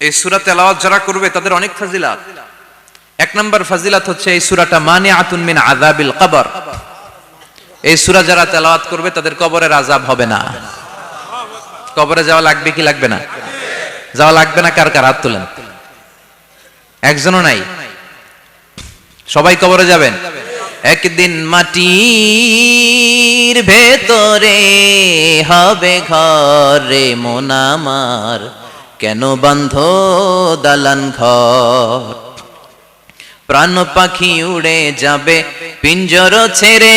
এই সূরা তেলাওয়াত যারা করবে তাদের অনেক ফাজিলাত। এক নাম্বার ফাজিলাত হচ্ছে এই সূরাটা মানিআতুন মিন আযাবিল কবর। এই সূরা যারা তেলাওয়াত করবে তাদের কবরের আযাব হবে না। কবরে যাওয়া লাগবে কি লাগবে না? যাওয়া লাগবে না। কার কার হাত তোলেন? একজনও নাই। সবাই কবরে যাবেন। একদিন মাটির ভেতরে হবে ঘরে মন আমার, কেন বাঁধো দালান ঘর? প্রাণ পাখি উড়ে যাবে পিঞ্জর ছেড়ে,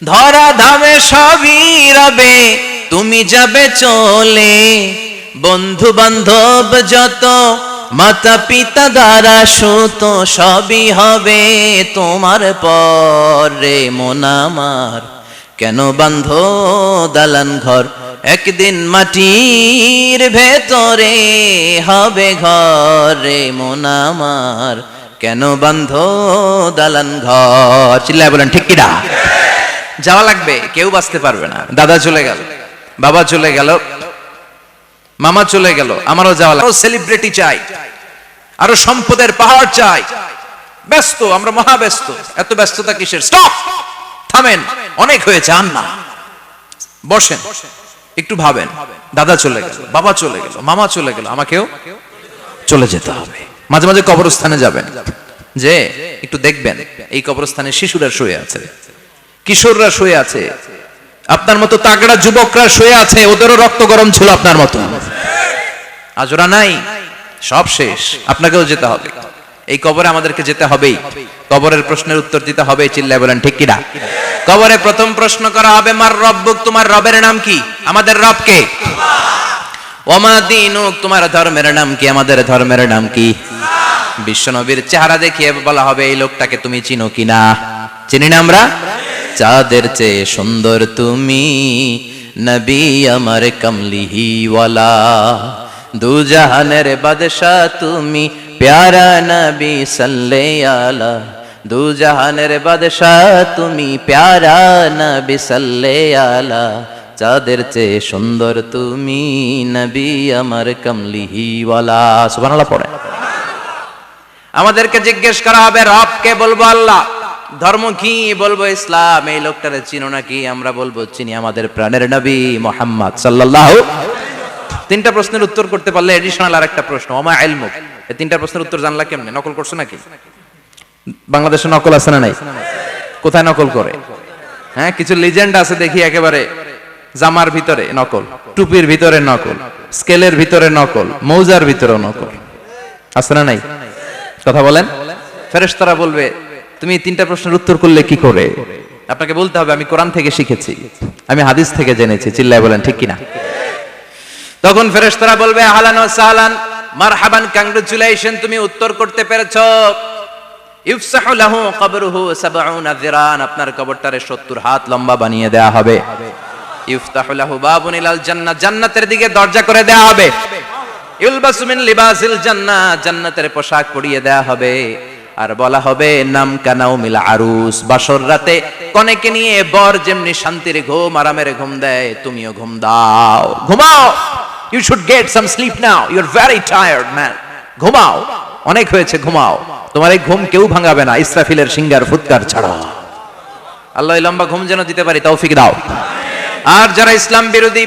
ধরা ধামে সবই রবে তুমি যাবে চলে। বন্ধু বান্ধব যত মাতা পিতা দ্বারা সুত সবই হবে তোমার পরে মন আমার, কেন বাঁধো দালান ঘর? একদিন মাটির ভেতরে হবে ঘরে মন আমার, কেন বাঁধো দালান ঘর? চিল্লায় বলেন ঠিক কিনা? যাওয়া লাগবে, কেউ বাঁচতে পারবে না। দাদা চলে গেল, বাবা চলে গেল, মামা চলে গেল, আমারও যাওয়া লাগবে। সেলিব্রিটি চাই, আরো সম্পদের পাহাড় চাই। ব্যস্ত, আমরা মহা ব্যস্ত। এত ব্যস্ততা কিসের? স্টপ, থামেন, অনেক হয়েছে, আর না। বসেন, একটু ভাবেন। দাদা চলে গেল, বাবা চলে গেল, মামা চলে গেল, আমাকেও চলে যেতে হবে। মাঝে মাঝে কবরস্থানে যাবেন, যে একটু দেখবেন এই কবরস্থানে শিশুরা শুয়ে আছে, কিশোররা শুয়ে আছে, আপনার মতো তাগড়া যুবকরা শুয়ে আছে, ওদেরও রক্ত গরম ছিল আপনার মতো। আজ ওরা নাই, সব শেষ। আপনাকেও যেতে হবে। এই কবরে আমাদেরকে যেতে হবেই। কবরের প্রশ্নের উত্তর দিতে হবে। চিল্লায় বলেন ঠিক কিনা? কবরে প্রথম প্রশ্ন করা হবে, মার রব্বুক, তোমার রবের নাম কি? আমাদের রব কে? ওমা দীনুক, তোমার ধর্মের নাম কি? আমাদের ধর্মের নাম কি? বিশ্বনবীর চেহারা দেখিয়ে বলা হবে, এই লোকটাকে তুমি চিনো কিনা? চিনি না আমরা? চাঁদের চেয়ে সুন্দর তুমি, নবী আমার কমলিহি ওয়ালা, দু জাহানের বাদশাহ তুমি, প্যারা নবী সাল্লাল্লাহু আলা, দু জাহানের বাদশাহ তুমি, প্যারা নবী সাল্লাল্লাহু আলা, চাঁদের চেয়ে সুন্দর তুমি, নবী আমার কমলিহি ওয়ালা। সুবহানাল্লাহ পড়ে। আমাদেরকে জিজ্ঞেস করা হবে, রবকে? বলবো আল্লাহ। ধর্ম কি? বলবো ইসলাম। এই লোকটারে চিনো নাকি? আমরা বলবো চিনি, আমাদের প্রাণের নবী মুহাম্মদ সাল্লাল্লাহু। তিনটা প্রশ্নের উত্তর করতে পারলে এডিশনাল আরেকটা প্রশ্ন, ওমা ইলমুক। এই তিনটা প্রশ্নের উত্তর জানলা কেমনে? নকল করছো নাকি? বাংলাদেশে নকল আছে না নাই? কোথায় নকল করে? হ্যাঁ, কিছু লিজেন্ড আছে দেখি, একেবারে জামার ভিতরে নকল, টুপির ভিতরে নকল, স্কেলের ভিতরে নকল, মৌজার ভিতরে নকল। আছে না নাই? কথা বলেন। ফেরেশতারা বলবে, তুমি তিনটা প্রশ্নের উত্তর করলে কি করে? আপনাকে বলতে হবে, আমি কোরআন থেকে শিখেছি, আমি হাদিস থেকে জেনেছি। চিল্লায় বলেন ঠিক কিনা? তখন ফেরেশতারা বলবে, আহলান ওয়া সাহলান, মারহাবান, কংগ্রাচুলেশন, তুমি উত্তর করতে পেরেছো। ইফসাহু লাহু কবরুহু ৭০ যিরান, আপনার কবরটারে ৭০ হাত লম্বা বানিয়ে দেয়া হবে। ইফতাহু লাহু বাবুন ইলাল জান্নাহ, জান্নাতের দিকে দরজা করে দেয়া হবে। ইলবাসু মিন লিবাসিল জান্নাহ, জান্নাতের পোশাক পরিয়ে দেয়া হবে। আর বলা হবে, নাম কানাউমিল আরুস, বাসর রাতে কনেকে নিয়ে বর যেমনি শান্তির ঘুম, আরামের ঘুম দেয়, তুমিও ঘুম দাও, ঘুমাও। You should get some sleep now, you are very tired man. ঘুমাও, অনেক হয়েছে, ঘুমাও। তোমার এই ঘুম কেউ ভাঙাবে না, ইসরাফিলের সিঙ্গার ফুৎকার ছাড়া। আল্লাহ লম্বা ঘুম যেন দিতে পারি, তৌফিক দাও। আর যারা ইসলাম বিরোধী,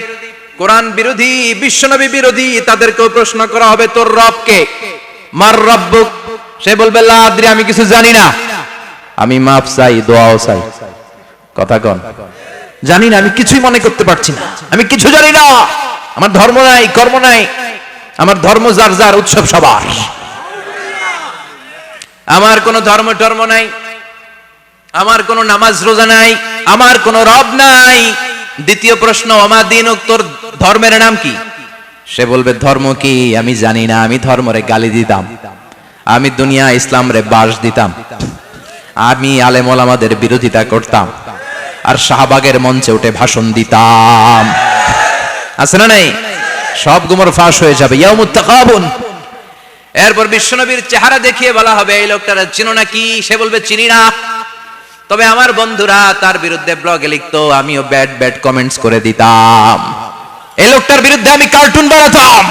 কোরআন বিরোধী, বিশ্বনবী বিরোধী, তাদেরকেও প্রশ্ন করা হবে, তোর রব কে? মার রব্বুক। সে বলবে, লা আদরি, আমি কিছু জানি না, আমি মাফ চাই, দোয়াও চাই। কথা কন, জানি না, আমি কিছুই মনে করতে পারছি না, আমি কিছু জানি না, আমার ধর্ম নাই, কর্ম নাই, আমার ধর্ম যার যার, উৎসব সবার, আমার কোনো ধর্ম টর্ম নাই, আমার কোনো নামাজ রোজা নাই, আমার কোনো রব নাই। দ্বিতীয় প্রশ্ন, ওমা দীনুক, তোর ধর্মের নাম কি? সে বলবে, ধর্ম কি? আমি জানি না, আমি ধর্মরে গালি দিতাম, আমি দুনিয়া ইসলাম রে বাস দিতাম, আমি আলেম ওলামাদের বিরোধিতা করতাম, আর শাহবাগের মঞ্চে উঠে ভাষণ দিতাম। আছে না নাই? সব গুমর ফাঁস হয়ে যাবে, ইয়াউমুত তাকাবুন। এরপর বিশ্বনবীর চেহারা দেখিয়ে বলা হবে, এই লোকটারা চিনো নাকি? সে বলবে, চিনি না, তবে আমার বন্ধুরা তার বিরুদ্ধে ব্লগে লিখতো, আমিও ব্যাড ব্যাড কমেন্টস করে দিতাম। এই লোকটার বিরুদ্ধে আমি কার্টুন বানাতাম,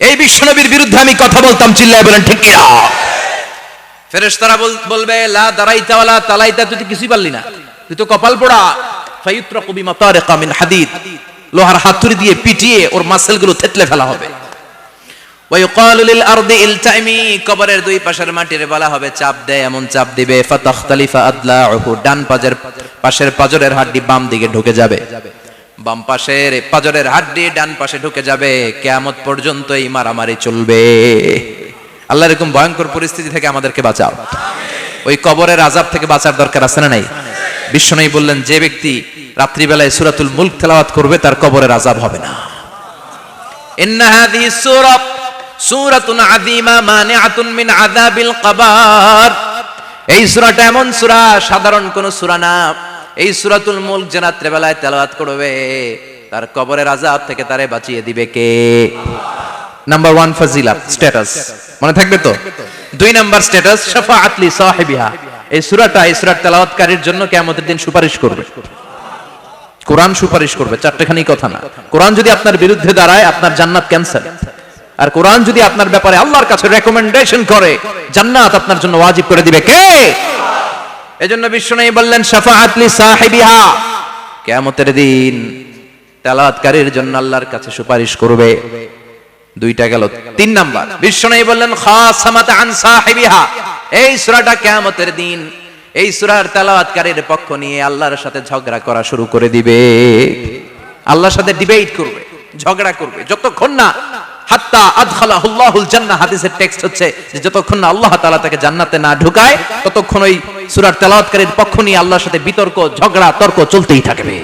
এই বিশ্বনবীর বিরুদ্ধে আমি কথা বলতাম, চিল্লায় বলেন ঠিক কিনা? ফেরেশতারা বলবে লা দারাইতা ওয়ালা তালাইতা, তুই তো কিছুই পারলি না, তুই তো কপাল পোড়া। ফায়ুত্রাকু বিমাতারিকা মিন হাদিদ, লোহার হাতুড়ি দিয়ে পিটিয়ে ওর মাসেলগুলো থেতলে ফেলা হবে। ওয়া ইউকালু লিল আরদি ইলতাইমি, কবরের দুই পাশের মাটির বলা হবে চাপ দে, এমন চাপ দিবে ফাতাখতালিফা আদলাউহু, ডান পাশের পাজরের হাড়টি বাম দিকে ঢুকে যাবে, বাম পাশের পাজরের হাড়টি ডান পাশে ঢুকে যাবে। কিয়ামত পর্যন্ত এই মারামারি চলবে। আল্লাহ এরকম ভয়ঙ্কর পরিস্থিতি থেকে আমাদেরকে বাঁচাও। ওই কবরের আযাব থেকে বাঁচার দরকার আছে না নাই? বিশ্বনবী বললেন যে ব্যক্তি রাত্রিবেলায় সূরাতুল মুলক তেলাওয়াত করবে তার কবরের আযাব হবে না। ইন্না হাযিহি সূরাতুন আযীমা মানিআতুন মিন আযাবিল কবর, এই সূরাটা এমন সূরা, সাধারণ কোন সূরা না। এই সূরাতুল মুলক যে রাত্রিবেলায় তেলাওয়াত করবে তার কবরের আযাব থেকে তারে বাঁচিয়ে দিবে কে? নাম্বার 1 ফাজিলাত, স্ট্যাটাস, মনে থাকবে তো? 2 নাম্বার স্ট্যাটাস শাফাআত লি সাহিবিহা, এই সূরাটা এই সূরার তেলাওয়াতকারীর জন্য কিয়ামতের দিন সুপারিশ করবে। কোরআন সুপারিশ করবে, চারটেখানি কথা না। কোরআন যদি আপনার বিরুদ্ধে দাঁড়ায় আপনার জান্নাত ক্যান্সেল, আর কোরআন যদি আপনার ব্যাপারে আল্লাহর কাছে রেকমেন্ডেশন করে জান্নাত আপনার জন্য ওয়াজিব করে দিবে কে? এজন্য বিশ্বনবী বললেন শাফাআত লি সাহিবিহা, কিয়ামতের দিন তেলাওয়াতকারীর জন্য আল্লাহর কাছে সুপারিশ করবে। 2টা গেল। 3 নাম্বার বিশ্বনবী বললেন খাসামাত আন সাহিবিহা, এই সূরাটা কিয়ামতের দিন এই সূরার তেলাওয়াতকারীর পক্ষ নিয়ে আল্লাহর সাথে ঝগড়া করা শুরু করে দিবে। আল্লাহর সাথে ডিবেট করবে, ঝগড়া করবে, যতক্ষণ না হাত্তা আদখালাহুল্লাহুল জান্নাহ, হাদিসের টেক্সট হচ্ছে যে যতক্ষণ না আল্লাহ তাআলা তাকে জান্নাতে না ঢুকায় ততক্ষণ ওই সূরার তেলাওয়াতকারীর পক্ষ নিয়ে আল্লাহর সাথে বিতর্ক, ঝগড়া, তর্ক চলতেই থাকবে।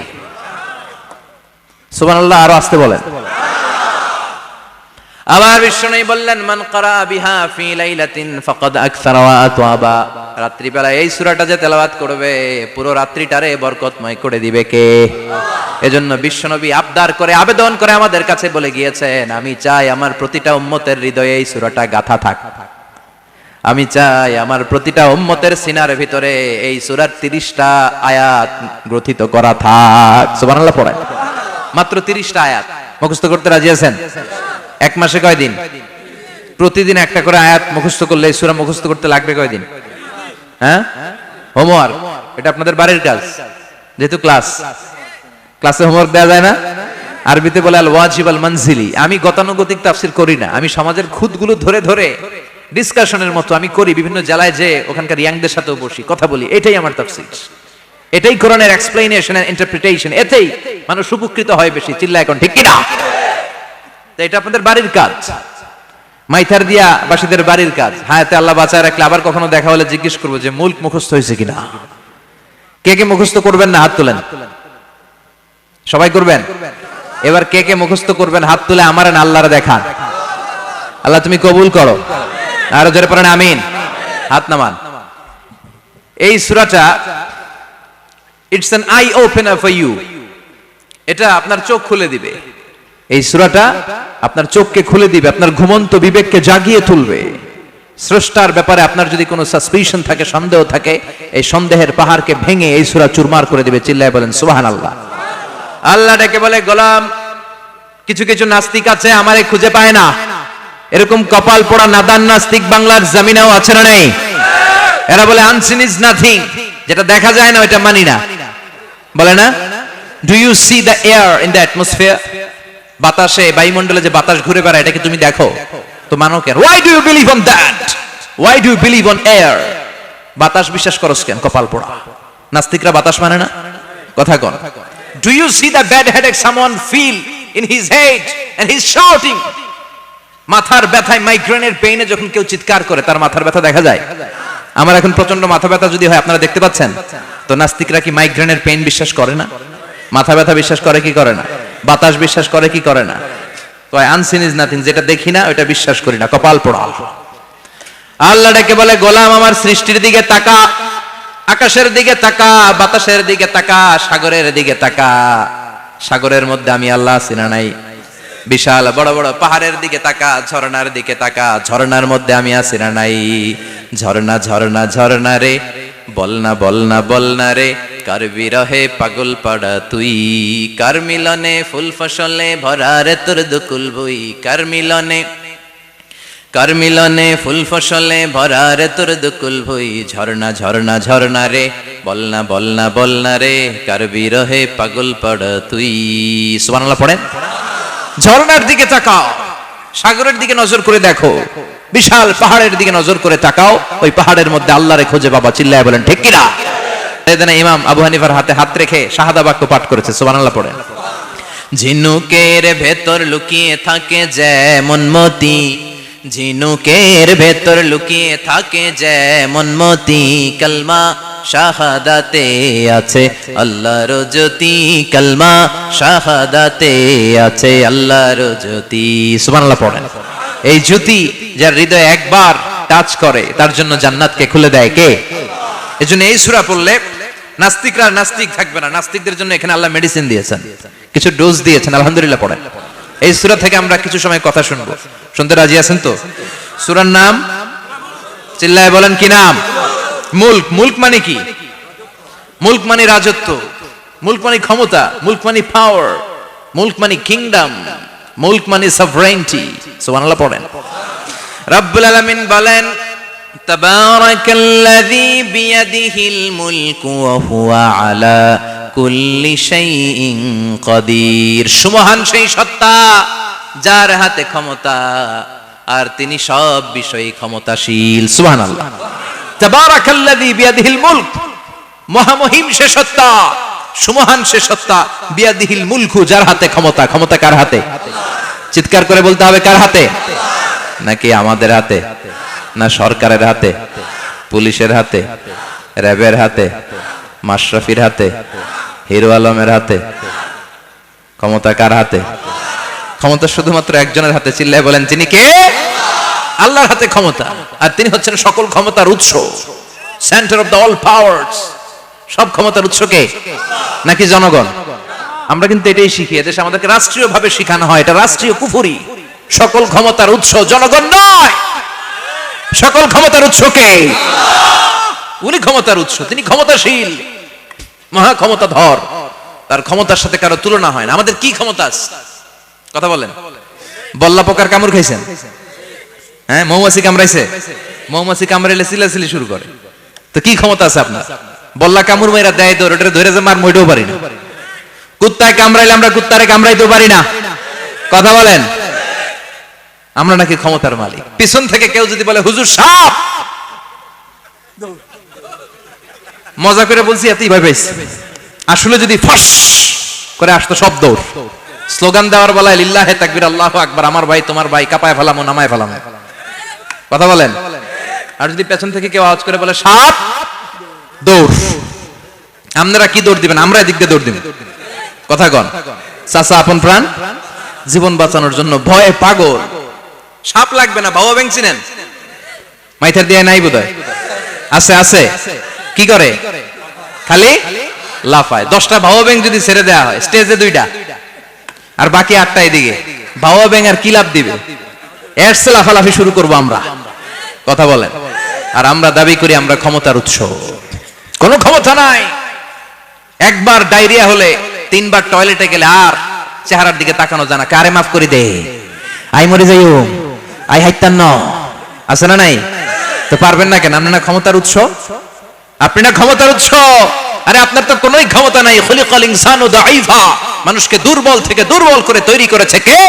সুবহানাল্লাহ, আরো আসতে বলেন। আবার বিশ্বনবী বললেন মান ক্বারা বিহা ফি লাইলাতিন ফাকাদ আকসারা ওয়া আতওয়াবা, রাত্রিবেলা এই সূরাটা যে তেলাওয়াত করবে পুরো রাত্রিটারে বরকতময় করে দিবে কে? এজন্য বিশ্বনবী আবদার করে, আবেদন করে আমাদের কাছে বলে গিয়েছেন, আমি চাই আমার প্রতিটা উম্মতের হৃদয়ে এই সূরাটা গাঁথা থাক, আমি চাই আমার প্রতিটা উম্মতের সিনার ভিতরে এই সূরার 30টা আয়াত গ্রথিত করা থাক। সুবহানাল্লাহ পড়েন। মাত্র 30টা আয়াত মুখস্থ করতে রাজি আছেন? এক মাসে কয় দিন? প্রতিদিন একটা করে আয়াত মুখস্থ করলে এই সূরা মুখস্থ করতে লাগবে কয় দিন? হ্যাঁ, হোমওয়ার্ক, এটা আপনাদের বাড়ির কাজ। যেহেতু ক্লাসে হোমওয়ার্ক দেওয়া যায় না, আরবিতে বলে আল ওয়াজিব আল মানজিলি। আমি গতানুগতিক তাফসীর করি না, আমি সমাজের খুঁতগুলো ধরে ধরে ডিসকাশনের মতো আমি করি, বিভিন্ন জেলায় যে ওখানকার ইয়াংদের সাথেও বসি, কথা বলি, এটাই আমার তাফসীর, এটাই কোরআনের এক্সপ্লেনেশন এন্ড ইন্টারপ্রিটেশন, এতেই মানুষ উপকৃত হয় বেশি। চিল্লা এখন ঠিক কিনা? এটা আপনাদের বাড়ির কাজ, মাইথার দিয়া বাসীদের বাড়ির কাজ। হায়াতে আল্লাহ বাঁচায় রাখলে আবার কখনো দেখা হলে জিজ্ঞেস করবো যে মুলক মুখস্থ হয়েছে কিনা। কে কে মুখস্থ করবেন না হাত তোলেন? সবাই করবেন? এবার কে কে মুখস্থ করবেন হাত তুলে আমার আল্লাহর দেখান। আল্লাহ তুমি কবুল করো, আরো জোরে পড়েন আমিন। হাত নামান। এই সূরাটা it's an eye opener for you, এটা আপনার চোখ খুলে দিবে। এই সূরাটা আপনার চোখকে খুলে দিবে, আপনার ঘুমন্ত বিবেককে জাগিয়ে তুলবে। স্রষ্টার ব্যাপারে আপনার যদি কোনো সাসপিশন থাকে, সন্দেহ থাকে, এই সন্দেহের পাহাড়কে ভেঙে এই সূরা চুরমার করে দিবে। চিল্লায় বলেন সুবহানাল্লাহ। আল্লাহ ডেকে বলে গোলাম, কিছু কিছু নাস্তিক আছে আমারে খুঁজে পায় না, এরকম কপাল পোড়া নাদান নাস্তিক বাংলার জমিনেও আছে না নেই? এরা বলে আনসিন ইজ নাথিং, যেটা দেখা যায় না ওটা মানি না, বলে না? Do you see the air in the atmosphere, বাতাসে বায়ুমণ্ডলে যে বাতাস ঘুরে বেড়ায় এটাকে তুমি দেখো তো মানো কেন? Why do you believe on that? Why do you believe on air? বাতাস বিশ্বাস করস কেন? কপাল পোড়া নাস্তিকরা বাতাস মানে না, কথা কোন? Do you see the bad headache someone feel in his head and he is shouting? মাথার ব্যথায়, মাইগ্রেনের পেইনে যখন কেউ চিৎকার করে তার মাথার ব্যথা দেখা যায়। আমার এখন প্রচন্ড মাথা ব্যথা যদি হয় আপনারা দেখতে পাচ্ছেন তো, নাস্তিকরা কি মাইগ্রেনের পেইন বিশ্বাস করে না? মাথা ব্যথা বিশ্বাস করে কি করে না? বাতাস বিশ্বাস করে কি করে না? কয় আনসিন ইজ নাথিং, যেটা দেখি না ওটা বিশ্বাস করি না, কপাল পোড়া। আল্লাহ ডেকে বলে গোলাম আমার সৃষ্টির দিকে তাকা, আকাশের দিকে তাকা, বাতাসের দিকে তাকা, সাগরের দিকে তাকা। সাগরের মধ্যে আমি আল্লাহ আছি না নাই? বিশাল বড় বড় পাহাড়ের দিকে তাকা, ঝর্ণার দিকে তাকা, ঝর্ণার মধ্যে আমি আছি না নাই? ঝর্ণা ঝর্ণা ঝর্ণা রে বল না রে কার বিরহে পাগল পাড়া তুই, কার মিলনে ফুল ফসলে ভরা রে তোর দুকুল ভুই, কার মিলনে ফুল ফসলে ভরা রে তোর দুকুল ভুই, ঝর্ণা ঝর্ণা ঝর্ণা রে বল না রে কার বিরহে পাগল পাড়া তুই। সুবহানাল্লাহ পড়েন। ঝর্ণার দিকে তাকাও, সাগরের দিকে নজর করে দেখো, বিশাল পাহাড়ের দিকে নজর করে তাকাও, ওই পাহাড়ের মধ্যে আল্লাহরে খোঁজে বাবা, চিল্লায় বলেন ঠিক কিনা? এদিনে ইমাম আবু হানিফার হাতে হাত রেখে শাহাদা বাক্য পাঠ করেছে, সুবহানাল্লাহ পড়েন। ঝিনুকের ভেতর লুকিয়ে থাকে যেমন মতি, ঝিনুকের ভেতর লুকিয়ে থাকে যেমন মতি, কালমা শাহাদাতে আছে আল্লাহর জ্যোতি, কালমা শাহাদাতে আছে আল্লাহর জ্যোতি। সুবহানাল্লাহ পড়েন। এই জ্যোতি যার হৃদয়ে একবার টাচ করে তার জন্য জান্নাতকে খুলে দেয় কে? এজন্য এই সূরা পড়লে নাস্তিকরা নাস্তিক থাকবে না। নাস্তিকদের জন্য এখানে আল্লাহ মেডিসিন দিয়েছেন, কিছু ডোজ দিয়েছেন। আলহামদুলিল্লাহ পড়েন। এই সূরা থেকে আমরা কিছু সময় কথা শুনবো, শুনতে রাজি আছেন তো? সূরার নাম চিল্লায় বলেন কি নাম? মুলক। মুলক মানে কি? মুলক মানে রাজত্ব, মুলক মানে ক্ষমতা, মুলক মানে পাওয়ার, মুলক মানে কিংডম, মুলক মানে সভরেনিটি। সুবহানাল্লাহ পড়েন। রব্বুল আলামিন বলেন তাবারাকাল্লাযী বিয়াদিহিল মুলকু ওয়া হুয়া আলা কুল্লি শাইইন কাদির। সুমহান সেই সত্তা যার হাতে ক্ষমতা আর তিনি সব বিষয়ে ক্ষমতাশীল। সুবহানাল্লাহ। তাবারাকাল্লাযী বিয়াদিহিল মুলক, মহামহিম সে সত্তা, সুমহান সে সত্তা, বিয়াদিহিল মুলকু যার হাতে ক্ষমতা। ক্ষমতা কার হাতে? চিৎকার করে বলতে হবে কার হাতে? নাকি আমাদের হাতে, না সরকারের হাতে, পুলিশের হাতে, র্যাবের হাতে, মাশরাফির হাতে, হিরো আলমের হাতে? ক্ষমতা কার হাতে? ক্ষমতা শুধুমাত্র একজনের হাতে। চিল্লায় বলেন তিনি কে? আল্লাহর হাতে ক্ষমতা, আর তিনি হচ্ছেন সকল ক্ষমতার উৎস, centre of the all powers. সব ক্ষমতার উৎস কে? নাকি জনগণ? আমরা কিন্তু এটাই শিখি, এদেশে আমাদেরকে রাষ্ট্রীয়ভাবে শেখানো হয়, এটা রাষ্ট্রীয় কুফরি। সকল ক্ষমতার উৎস জনগণ নয়, সকল ক্ষমতার উৎস কে? উনি ক্ষমতার উৎস, তিনি ক্ষমতাশীল, মহা ক্ষমতাধর, তার ক্ষমতার সাথে কারো তুলনা হয় না। আমাদের কি ক্ষমতা আছে? কথা বলেন। বল্লা পোকার কামড় খাইছেন? হ্যাঁ, মৌমাছি কামড়াইছে? মৌমাছি কামড়াইলে চিল্লাচিল্লি শুরু করে, তো কি ক্ষমতা আছে আপনার? বল্লা কামড় মেয়েরা দেয় দৌড়, ওটা ধরে যে মার মইটাও পারি না। কুত্তায় কামড়াইলে আমরা কুত্তারে কামড়াইতেও পারি না। কথা বলেন। আমরা নাকি ক্ষমতার মালিক। পিছন থেকে কেউ যদি বলে হুজুর সাপ, মজা করে বলছি এতই ভয় পাইছি, আসলে যদি ফস করে আসতো সব দৌড়। স্লোগান দেওয়ার বেলায় লিল্লাহে তাকবীর, আল্লাহু আকবার, আমার ভাই তোমার ভাই, কাপায় ফেলামো নামায় ফেলামো। কথা বলেন। আর যদি পেছন থেকে কেউ আওয়াজ করে বলে সাপ, দৌড়। আপনারা কি দৌড় দিবেন? আমরা এদিক দিয়ে দৌড় দিব। কথা কন। চাচা আপন প্রাণ জীবন বাঁচানোর জন্য ভয়ে পাগল। সাপ লাগবে না, বাবা ব্যাং চিনেন? মাইথার দিয়ে নাই বোধহয়, আছে আছে। কি করে? খালি লাফায়। 10টা ভাও ব্যাং যদি ছেড়ে দেওয়া হয়, স্টেজে 2টা আর বাকি 8টা এদিকে, ভাও ব্যাং আর কি লাভ দিবে? এর সে লাফালাফি শুরু করবো আমরা। কথা বলেন। আর আমরা দাবি করি আমরা ক্ষমতার উৎস। কোনো ক্ষমতা নাই। একবার ডায়রিয়া হলে 3বার টয়লেটে গেলে আর চেহারার দিকে তাকানো যায় না। কারে মাফ করে দে, আই মরে যাইও, আই হাইতান ন, আছে না নাই? তো পারবেন না কেন? আপনি না ক্ষমতার উৎস, আপনি না ক্ষমতার উৎস। আরে আপনার তো কোনোই ক্ষমতা নাই। খুলিকাল ইনসানু দাঈফা, মানুষকে দুর্বল থেকে দুর্বল করে তৈরি করেছে কে?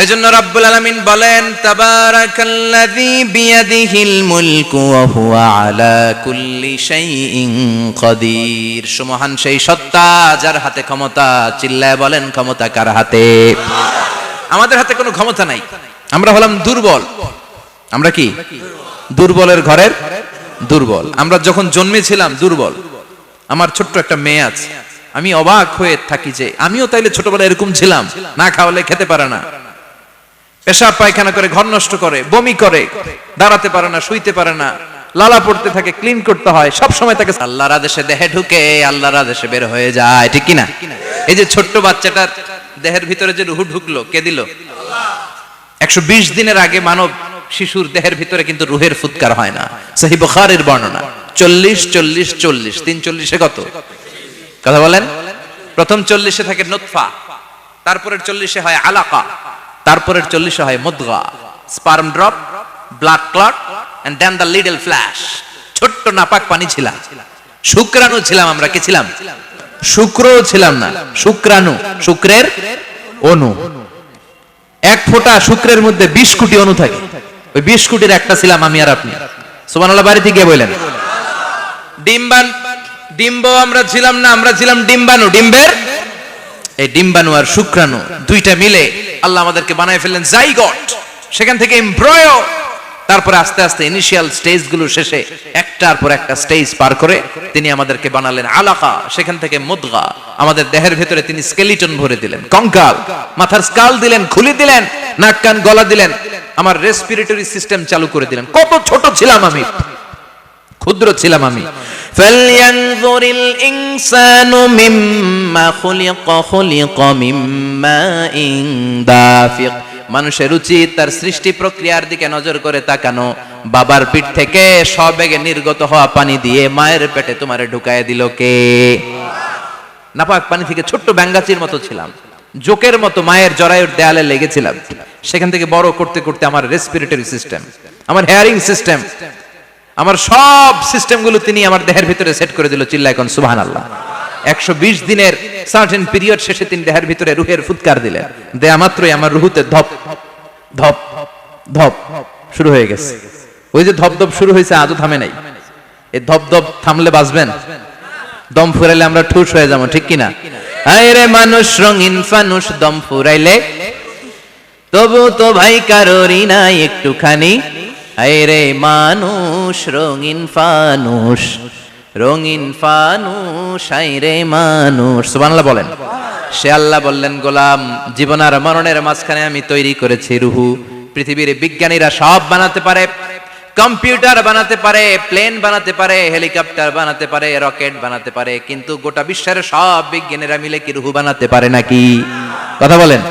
এজন্য রব্বুল আলামিন বলেন তাবারাকাল্লাযী বিয়াদিহিল মুলকু ওয়া হুয়া আলা কুল্লি শাইইন কাদির। সুমহান সেই সত্তা যার হাতে ক্ষমতা। চিল্লায় বলেন ক্ষমতা কার হাতে? আমাদের হাতে কোনো ক্ষমতা নাই। আমরা হলাম দুর্বল। আমরা কি? দুর্বলের ঘরের দুর্বল। আমরা যখন জন্মেছিলাম দুর্বল। আমার ছোট্ট একটা মেয়ে আছে, আমি অবাক হয়ে থাকি যে আমিও তাইলে ছোটবেলায় এরকম ছিলাম, না খাওয়ালে খেতে পারে না, পেশাব পায়খানা করে, ঘর নষ্ট করে, বমি করে, দাঁড়াতে পারে না, শুইতে পারে না, লালা পড়তে থাকে, ক্লিন করতে হয়, সব সময় তাকে আল্লাহর আদেশে দেহে ঢুকে, আল্লাহর আদেশে বের হয়ে যায়। ঠিক কিনা? এই যে ছোট্ট বাচ্চাটার দেহের ভিতরে যে রূহ ঢুকলো, কে দিল? 120 দিনের আগে মানব শিশুর দেহের ভিতরে কিন্তু রূহের ফুৎকার হয় না। সহিহ বুখারীর বর্ণনা। 40 40 40 3 40 কত কথা বলেন? প্রথম 40 থাকে নুতফা, তারপরের 40 হয় আলাকা, তারপরের 40 হয় মুদগা, sperm drop, blood clot and then the little flesh. ছোট্ট নাপাক পানি ছিলাম, শুক্রাণু ছিলাম আমরা। কি ছিলাম? শুক্রও ছিলাম না, শুক্রাণু, শুক্রের অণু। এক ফোঁটা শুক্রের মধ্যে 20 কোটি অণু থাকে, ওই 20 কোটির একটা ছিলাম আমি আর আপনি। সুবহানাল্লাহ বাড়িতে গিয়ে বলেন। ডিম্ব আমরা ছিলাম না, আমরা ছিলাম ডিম্বাণু। ডিম্বের এই ডিম্বাণু আর শুক্রাণু দুইটা মিলে আল্লাহ আমাদেরকে বানায় ফেললেন জাইগট, সেখান থেকে এমব্রয়ো, তারপরে আস্তে আস্তে ইনিশিয়াল স্টেজগুলো শেষে একটার পর একটা স্টেজ পার করে তিনি আমাদেরকে বানালেন আলাকা, সেখান থেকে মুদগা, আমাদের দেহের ভেতরে তিনি স্কেলিটন ভরে দিলেন, কঙ্কাল, মাথার স্কাল দিলেন, খুলি দিলেন, নাক কান গলা দিলেন, আমার রেসপিরেটরি সিস্টেম চালু করে দিলেন। কত ছোট ছিলাম আমি, ক্ষুদ্র ছিলাম আমি। ফালয়ানযুরিল ইনসানু মিম্মা খুলিকা মিম্মা দাফিক। মানুষের উচিত তার সৃষ্টি প্রক্রিয়ার দিকে নজর করে তাকানো। বাবার পিঠ থেকে সবেগে নির্গত হওয়া পানি দিয়ে মায়ের পেটে তোমারে ঢুকায় দিল কে? নাপাক পানি থেকে ছোট্ট ব্যাঙ্গাচির মতো ছিলাম, জোকের মতো মায়ের জরায়ুর দেয়ালে লেগেছিলাম। সেখান থেকে বড় করতে করতে আমার রেসপিরেটরি সিস্টেম, আমার হেয়ারিং সিস্টেম, আমার সব সিস্টেমগুলো তিনি আমার দেহের ভিতরে সেট করে দিল। চিল্লায় কোন সুবহানাল্লাহ। 120 দিনের সার্টেন পিরিয়ড শেষে তিনি দেহের ভিতরে রুহের ফুৎকার দিলেন। দেয়া মাত্রই আমার রুহুতে ধপ ধপ ধপ শুরু হয়ে গেছে। ওই যে ধপ ধপ শুরু হয়েছে আজও থামে নাই। এই ধপ ধপ থামলে বাঁচবেন? দম ফুরাইলে আমরা ঠুস হয়ে যাবো, ঠিক কিনা? হায় রে মানুষ রঙিন ফানুষ, দম ফুরাইলে তবু তো ভাই কারোরই নাই একটুখানি। হায় রে মানুষ রঙিন ফানুষ, রঙিন ফানুষ, হায় রে মানুষ। সুবহানাল্লাহ বলেন। সে আল্লাহ বললেন, গোলাম, জীবন আর মরণের মাঝখানে আমি তৈরি করেছি রুহু। পৃথিবীর বিজ্ঞানীরা সব বানাতে পারে, কম্পিউটার বানাতে পারে, প্লেন বানাতে পারে, হেলিকপ্টার বানাতে পারে, রকেট বানাতে পারে, কিন্তু গোটা বিশ্বের সব বিজ্ঞানীরা মিলে কি রুহু বানাতে পারে নাকি? কথা বলেন।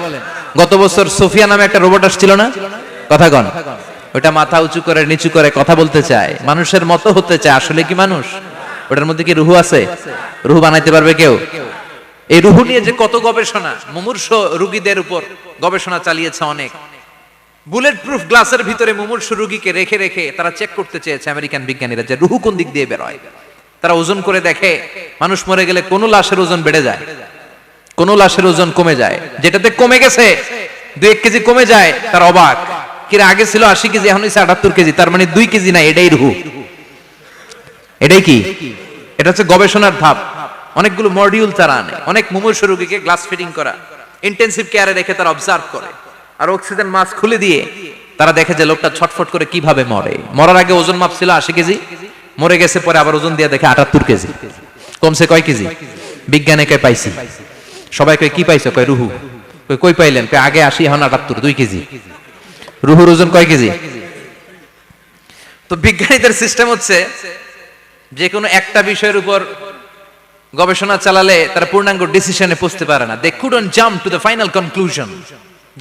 গত বছর সোফিয়া নামে একটা রোবট আসছিল না? কথা কন। ওটা মাথা উঁচু করে নিচু করে কথা বলতে চায়, মানুষের মতো হতে চায়। আসলে কি মানুষ? ওটার মধ্যে কি রুহু আছে? রুহু বানাইতে পারবে কেউ? এই রুহু নিয়ে যে কত গবেষণা, মুমূর্ষ রোগীদের উপর গবেষণা চালিয়েছে অনেক। বুলেট প্রুফ গ্লাসের ভিতরে মুমূর্ষ রোগীকে রেখে রেখে তারা চেক করতে চেয়েছে আমেরিকান বিজ্ঞানীরা যে রুহু কোন দিক দিয়ে বের হয়। তারা ওজন করে দেখে, মানুষ মরে গেলে কোন লাশের ওজন বেড়ে যায়, কোন লাশের ওজন কমে যায়। যেটাতে কমে গেছে 2-1 কেজি কমে যায়, তার অবাক। কিরে, আগে ছিল 80 কেজি, এখন হইছে 78 কেজি, তার মানে 2 কেজি না, এটাই রুহু। এটাই কি? এটা হচ্ছে গবেষণার ধাপ। অনেকগুলো মডিউল তারা আনে, অনেক মুমূর্ষ রোগীকে গ্লাস ফিটিং করা, ইন্টেনসিভ কেয়ারে রেখে তারা অবজার্ভ করে, আর অক্সিজেন মাস্ক খুলে দিয়ে তারা দেখে যে লোকটা ছটফট করে কিভাবে মরে। মরার আগে ওজন মাপ ছিল 80 কেজি, মরে গেছে পরে আবার ওজন দিয়ে দেখে 78 কেজি। কমছে কয় কেজি? বিজ্ঞানে কয় পাইছি। সবাই কয় কি পাইছো? কয় রুহু। কই পাইলেন? কয় আগে 80, এখন 78, 2 কেজি। রুহুর ওজন কয় কেজি? তো বিজ্ঞানীদের সিস্টেম হচ্ছে যে কোনো একটা বিষয়ের উপর গবেষণা চালালে তারা পূর্ণাঙ্গ ডিসিশনে পৌঁছতে পারে না। They couldn't jump to the final conclusion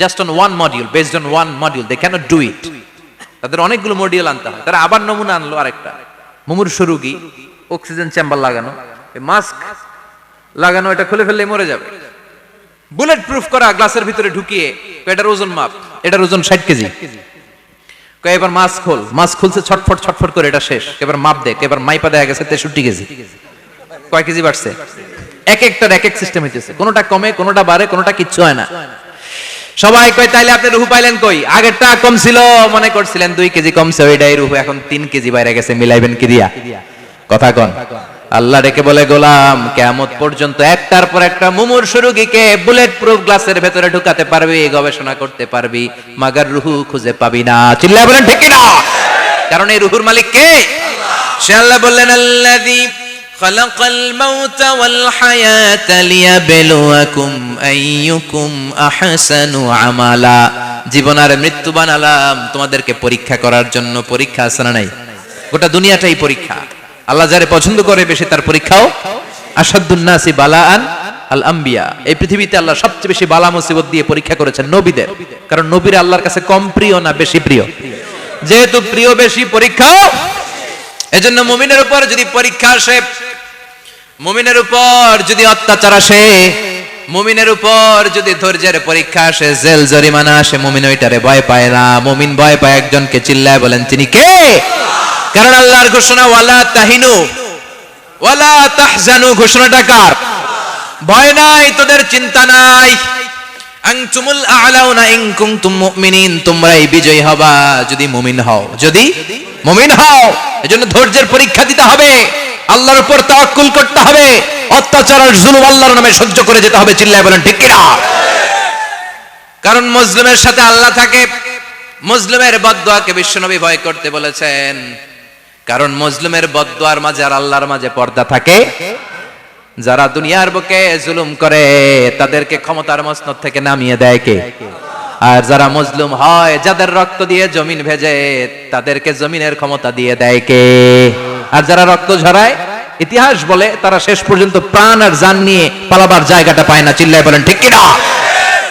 just on one module, based on one module they cannot do it. তাদের অনেকগুলো মডিউল আনতে হয়। তারা আবার নমুনা আনলো আরেকটা। মুমূর্ষ রোগী, অক্সিজেন চেম্বার লাগানো, মাস্ক লাগানো, এটা খুলে ফেললে মরে যাবে। বুলেট প্রুফ করা গ্লাসের ভিতরে ঢুকিয়ে এটার ওজন মাপ, এটার ওজন 60 কেজি। কয় এবার মাস্ক খোল, মাস্ক খুলছে ছটফট ছটফট করে, এটা শেষ। এবার মাপ দেখ, এবার মাইপা দেখা গেছে 63 কেজি। কয় কেজি বাড়ছে? এক একটার এক এক সিস্টেম হইতেছে, কোনোটা কমে, কোনোটা বাড়ে, কোনোটা কিচ্ছু হয় না। সবাই কয় তাইলে আপনি রুহু পাইলেন কই? আগেরটা কম ছিল, মনে করছিলেন 2 কেজি কমছে, ওইটাই রুহু, এখন 3 কেজি বাইরে গেছে, মিলাইবেন কি দিয়া? কথা কন। আল্লাহ ডেকে বলে, গোলাম, কিয়ামত পর্যন্ত একটার পর একটা মুমূর্ষ রোগীকে বুলেট প্রুফ গ্লাসের ভেতরে ঢুকাতে পারবি, গবেষণা করতে পারবি, মাগার রুহু খুঁজে পাবি না। চিল্লায় বলেন ঠিক কিনা? কারণ এই রুহুর মালিক কে? সে আল্লাহ বললেন, আল্লাযী খালাকাল মাউতা ওয়াল হায়াতা লিয়াবলুয়াকুম আইয়ুকুম আহসানু আমালা। জীবন আর মৃত্যু বানালাম তোমাদেরকে পরীক্ষা করার জন্য। পরীক্ষা আছে না নাই? গোটা দুনিয়াটাই পরীক্ষা। আল্লাহ যারে পছন্দ করে বেশি তার পরীক্ষাও। আসাদুন নাসি বালাআন আল আম্বিয়া। এই পৃথিবীতে আল্লাহ সবচেয়ে বেশি বালা মুসিবত দিয়ে পরীক্ষা করেছেন নবীদের। কারণ নবীরা আল্লাহর কাছে কম প্রিয় না বেশি প্রিয়? যেহেতু প্রিয় বেশি, পরীক্ষাও। এজন্য মুমিনের উপর যদি পরীক্ষা আসে, মুমিনের উপর যদি অত্যাচার আসে, মুমিনের উপর যদি ধৈর্যের পরীক্ষা আসে, জেল জরিমানা আসে, মুমিন ওইটারে ভয় পায় না। মুমিন ভয় পায় একজনকে, চিল্লায় বলেন তিনি কে? কারণ আল্লাহর ঘোষণা ওয়ালা তাহিনু ওয়ালা তাহজানু, ঘোষণাটা কার? ভয় নাই, তোদের চিন্তা নাই। আনতুমুল আ'লাউনা ইন কুনতুম মুমিনিন, তোমরাই বিজয়ী হবা যদি মুমিন হও, যদি মুমিন হও। এজন্য ধৈর্যের পরীক্ষা দিতে হবে, আল্লাহর উপর তাওয়াক্কুল করতে হবে, অত্যাচার আর জুলুম আল্লাহর নামে সহ্য করে যেতে হবে। চিল্লায় বলেন ঠিক কিনা? কারণ মুসলিমের সাথে আল্লাহ থাকে। মুসলিমের বদদুয়াকে বিশ্বনবী ভয় করতে বলেছেন, কারণ মুসলিমের বদদুয়ার মাঝে আর আল্লাহর মাঝে পর্দা থাকে। যারা দুনিয়ার বুকে জুলুম করে তাদেরকে ক্ষমতার মসনদ থেকে নামিয়ে দেয় কে? আর যারা মজলুম হয়, যাদের রক্ত দিয়ে জমিন ভেজে, তাদেরকে জমিনের ক্ষমতা দিয়ে দেয় কে? আর যারা রক্ত ঝরায়, ইতিহাস বলে তারা শেষ পর্যন্ত প্রাণ আর জান নিয়ে পালাবার জায়গাটা পায় না। চিল্লায় বলেন ঠিক কিনা?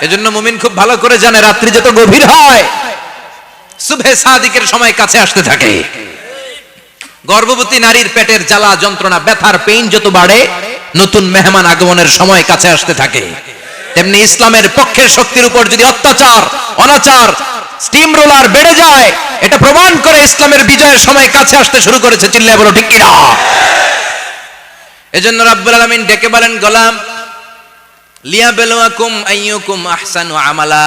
এজন্য মুমিন খুব ভালো করে জানে, রাত্রি যত গভীর হয়, সুবহে সাদিকের সময় কাছে আসতে থাকে। গর্ভবতী নারীর পেটের জ্বালা যন্ত্রণা, ব্যথার পেইন যত বাড়ে, নতুন মেহমান আগমনের সময় কাছে আসতে থাকে। তেমনি ইসলামের পক্ষের শক্তির উপর যদি অত্যাচার, অনাচার, স্টিম রোলার বেড়ে যায়, এটা প্রমাণ করে ইসলামের বিজয়ের সময় কাছে আসতে শুরু করেছে। চিল্লায় বলো ঠিক কিনা? এজন্য রাব্বুল আলামিন ডেকে বলেন, গোলাম লিয়াবলুয়াকুম আইয়ুকুম আহসানু আমালা,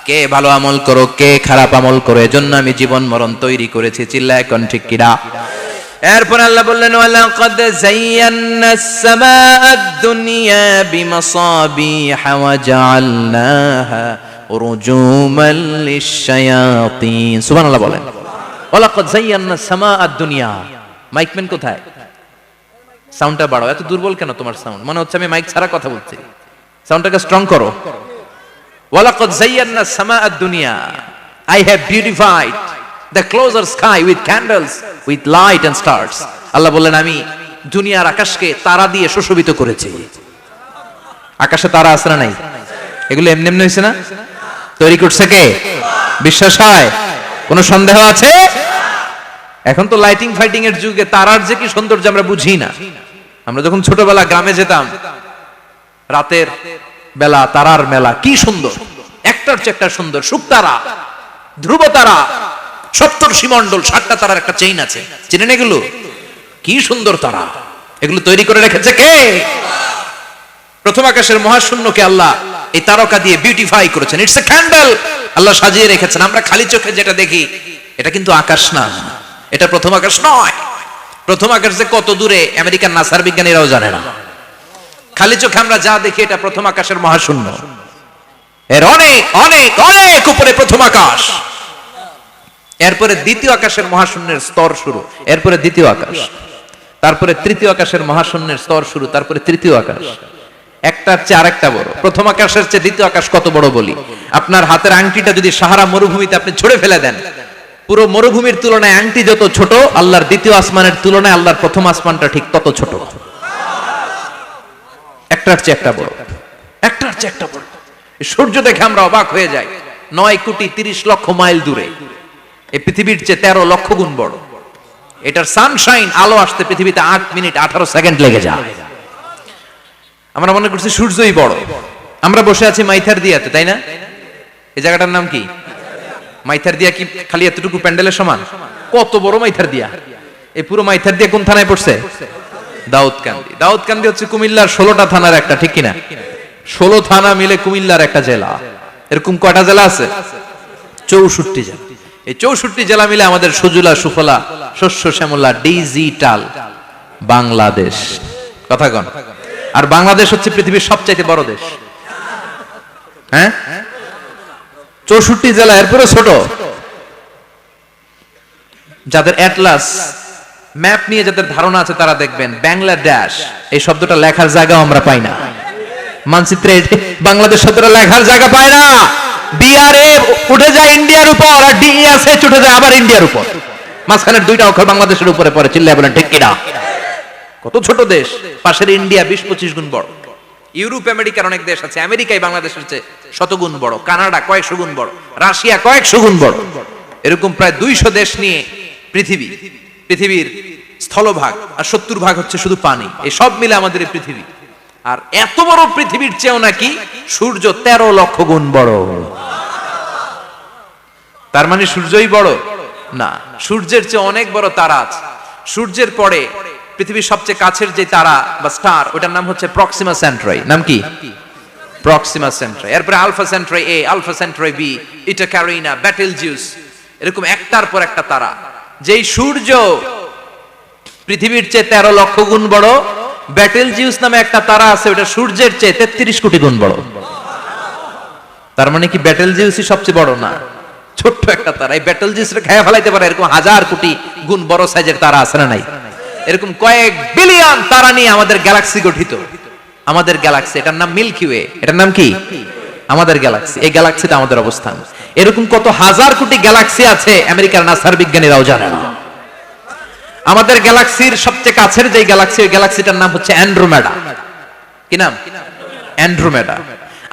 কে ভালো আমল করো, কে খারাপ আমল করো, এজন্য আমি জীবন মরণ তৈরি করেছি। চিল্লায় কোন ঠিক কিনা? এরপর আল্লাহ বললেন, ওয়ালাকাদ যায়্যানাস সামাআদ দুনিয়া বিমাসাবিহা ওয়া জাআলনাহা রুজুমান লিশ-শায়াতিন। সুবহানাল্লাহ বলেন। ওয়ালাকাদ যায়্যানাস সামাআদ দুনিয়া। মাইকম্যান কোথায়? সাউন্ডটা বাড়াও। এত দুর্বল কেন তোমার সাউন্ড? মনে হচ্ছে আমি মাইক ছাড়া কথা বলছি। সাউন্ডটাকে স্ট্রং করো। ওয়ালাকাদ যায়্যানাস সামাআদ দুনিয়া, I have beautified the closer sky with candles, with light and stars. আল্লাহ বললেন, আমি দুনিয়ার আকাশকে তারা দিয়ে সুশোভিত করেছি। আকাশে তারা আছে না নাই? এগুলো এমনি এমনি হয়েছে না? তৈরি করছে কে? বিশ্বাস হয়? কোনো সন্দেহ আছে? এখন তো লাইটিং ফাইটিং এর যুগে তারার যে কি সৌন্দর্য আমরা বুঝি না। আমরা যখন ছোটবেলা গ্রামে যেতাম, রাতের বেলা তারার মেলা, কি সুন্দর, একটার চেয়ে একটা সুন্দর। শুকতারা, ধ্রুব তারা, সপ্তর্ষিমণ্ডল, 7টা তারার একটা চেইন আছে, চিনেন এগুলো? কি সুন্দর তারা! এগুলো তৈরি করে রেখেছে কে? প্রথম আকাশের মহাশূন্যকে আল্লাহ এই তারকা দিয়ে বিউটিফাই করেছেন। ইটস এ ক্যান্ডেল, আল্লাহ সাজিয়ে রেখেছেন। আমরা খালি চোখে যেটা দেখি এটা কিন্তু আকাশ না, এটা প্রথম আকাশ নয়। প্রথম আকাশ যে কত দূরে আমেরিকান নাসার বিজ্ঞানীরাও জানে না। খালি চোখে আমরা যা দেখি এটা প্রথম আকাশের মহাশূন্য, এর অনেক অনেক অনেক উপরে প্রথম আকাশ। এরপরে দ্বিতীয় আকাশের মহাশূন্যের স্তর শুরু, এরপরে দ্বিতীয় আকাশ, তারপরে তৃতীয় আকাশের মহাশূন্যের স্তর শুরু, তারপরে তৃতীয় আকাশ। একটার চেয়ে আরেকটা বড়। প্রথম আকাশের চেয়ে দ্বিতীয় আকাশ কত বড় বলি? আপনার হাতের আংটিটা যদি সাহারা মরুভূমিতে আপনি ছুঁড়ে ফেলে দেন, পুরো মরুভূমির তুলনায় আংটি যত ছোট, আল্লাহর দ্বিতীয় আসমানের তুলনায় আল্লাহর প্রথম আসমানটা ঠিক তত ছোট। একটার চেয়ে একটা বড়, একটার চেয়ে একটা বড়। সূর্য দেখে আমরা অবাক হয়ে যাই, 9,30,00,000 মাইল দূরে। এই পৃথিবীর চেয়ে 13 লক্ষ গুণ বড়। এটার সানশাইন, আলো আসতে পৃথিবীতে 8 মিনিট 18 সেকেন্ড লেগে যায়। আমরা মনে করছি সূর্যই বড়। আমরা বসে আছি মাইথার দিয়াতে, তাই না? এই জায়গাটার নাম কি? মাইথার দিয়া। কি খালি এতটুকু প্যান্ডেলের সমান? কত বড় মাইথার দিয়া! এই পুরো মাইথার দিয়া কোন থানায় পড়ছে? দাউদকান্দি। দাউদকান্দি হচ্ছে কুমিল্লার 16টা থানার একটা, ঠিক কিনা? 16 থানা মিলে কুমিল্লার একটা জেলা। এরকম কয়টা জেলা আছে? 64 জেলা। এই 64 জেলা মিলে আমাদের সুজলা সুফলা, শস্য শ্যামলা, ডিজিটাল বাংলাদেশ। কথা কন। আর বাংলাদেশ হচ্ছে পৃথিবীর সবচাইতে বড় দেশ। হ্যাঁ, 64 জেলা, এরপরে ছোট। যাদের অ্যাটলাস ম্যাপ নিয়ে যাদের ধারণা আছে তারা দেখবেন বাংলাদেশ এই শব্দটা লেখার জায়গাও আমরা পাই না। মানচিত্রে বাংলাদেশ শব্দটা লেখার জায়গা পায় না। বিআরএ উঠে যায় ইন্ডিয়ার উপর, আর ডিএসএইচ উঠে যায় আবার ইন্ডিয়ার উপর। মাঝখানের 2টা অক্ষর বাংলাদেশের উপরে পড়ে। চিল্লায় বলেন ঠিক কিনা? কত ছোট দেশ। পাশের ইন্ডিয়া 20-25 গুণ বড়। ইউরোপ আমেরিকার অনেক দেশ আছে, আমেরিকায় বাংলাদেশের চেয়ে শতগুণ বড়। কানাডা কয়েকশো গুণ বড়, রাশিয়া কয়েকশো গুণ বড়। এরকম প্রায় 200 দেশ নিয়ে পৃথিবীর স্থলভাগ আর 70% হচ্ছে শুধু পানি। এই সব মিলে আমাদের এই পৃথিবী। আর এত বড় পৃথিবীর চেয়েও নাকি সূর্য 13 লক্ষ গুণ বড়। তার মানে সূর্যই বড় না, সূর্যের চেয়ে অনেক বড় তারা আছে। সূর্যের পরে পৃথিবীর সবচেয়ে কাছের যে তারা বা স্টার, ওটার নাম হচ্ছে প্রক্সিমা সেন্ট্রাই। নাম কি? প্রক্সিমা সেন্ট্রাই। এরপরে আলফা সেন্ট্রাই এ, আলফা সেন্ট্রাই বি, ইটা ক্যারিনা, বেটেলজিউস, এরকম একটার পর একটা তারা। যেই সূর্য পৃথিবীর চেয়ে 13 লক্ষ গুণ বড়, বেটেলজিউস নামে একটা তারা আছে, ওটা সূর্যের চেয়ে 33 কোটি গুণ বড়। তার মানে কি বেটেলজিউসই সবচেয়ে বড় না, ছোট্ট একটা তারা। এই বেটেলজিউসকে খেয়ে ফেলাইতে পারে এরকম হাজার কোটি গুণ বড় সাইজের তারা আছে না নাই? এরকম কয়েক বিলিয়ন তারা নিয়ে আমাদের গ্যালাক্সি গঠিত। আমাদের গ্যালাক্সি, এটার নাম মিল্কি ওয়ে। এটার নাম কি? আমাদের গ্যালাক্সি। এই গ্যালাক্সিতে আমাদের অবস্থান। এরকম কত হাজার কোটি গ্যালাক্সি আছে আমেরিকার নাসার বিজ্ঞানীরাও জানে না। আমাদের গ্যালাক্সির সবচেয়ে কাছের যে গ্যালাক্সি, ওই গ্যালাক্সিটার নাম হচ্ছে অ্যান্ড্রোমেডা। কি নাম? অ্যান্ড্রোমেডা।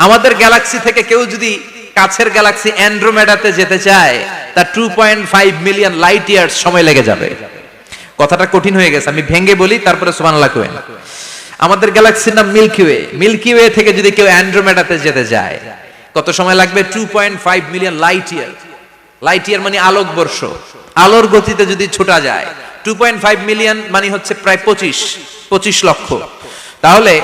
আমাদের গ্যালাক্সি থেকে কেউ যদি কাছের গ্যালাক্সি অ্যান্ড্রোমেডাতে যেতে চায়, তার 2.5 মিলিয়ন লাইট ইয়ার্স সময় লেগে যাবে। কথাটা কঠিন হয়ে গেছে, আমি ভেঙে বলি, তারপরে সুবহানাল্লাহ কইবেন। আমাদের গ্যালাক্সির নাম মিল্কি ওয়ে। মিল্কি ওয়ে থেকে যদি কেউ অ্যান্ড্রোমেডাতে যেতে যায়, কত সময় লাগবে? 2.5 million light year. Light year মানে আলোকবর্ষ। আলোর গতিতে যদি ছোটা যায়, 2.5 মিলিয়ন মানে হচ্ছে প্রায় 25 লক্ষ। তাহলে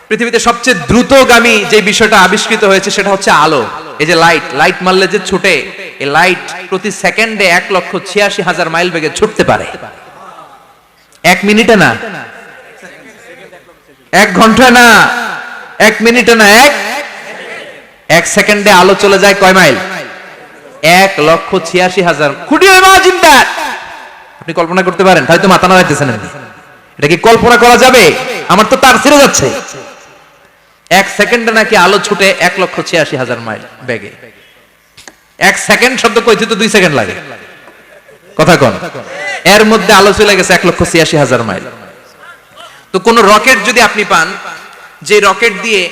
পৃথিবীতে সবচেয়ে দ্রুতগামী যে বিষয়টা আবিষ্কৃত হয়েছে সেটা হচ্ছে আলো। এই যে লাইট মারলে যে ছুটে, এই লাইট প্রতি সেকেন্ডে 1,86,000 মাইল বেগে ছুটতে পারে। 1 মিনিটে না, 1 ঘন্টায় না, 1 মিনিটে না, 1 সেকেন্ডে আলো চলে যায় কয় mile? 1,86,000। Could you imagine that? আপনি কল্পনা করতে পারেন? হয়তো মাথা নাড়াইতেছেন। এটা কি কল্পনা করা যাবে? আমার তো তার ছিঁড়ে যাচ্ছে। 1 সেকেন্ডে নাকি আলো ছুটে 1,86,000 মাইল বেগে। 1 সেকেন্ড শব্দ কইতে তো 2 সেকেন্ড লাগে। কথা কোন? এর মধ্যে আলো চলে গেছে 1,86,000 মাইল। তো কোন রকেট যদি আপনি পান, যে রকেট দিয়ে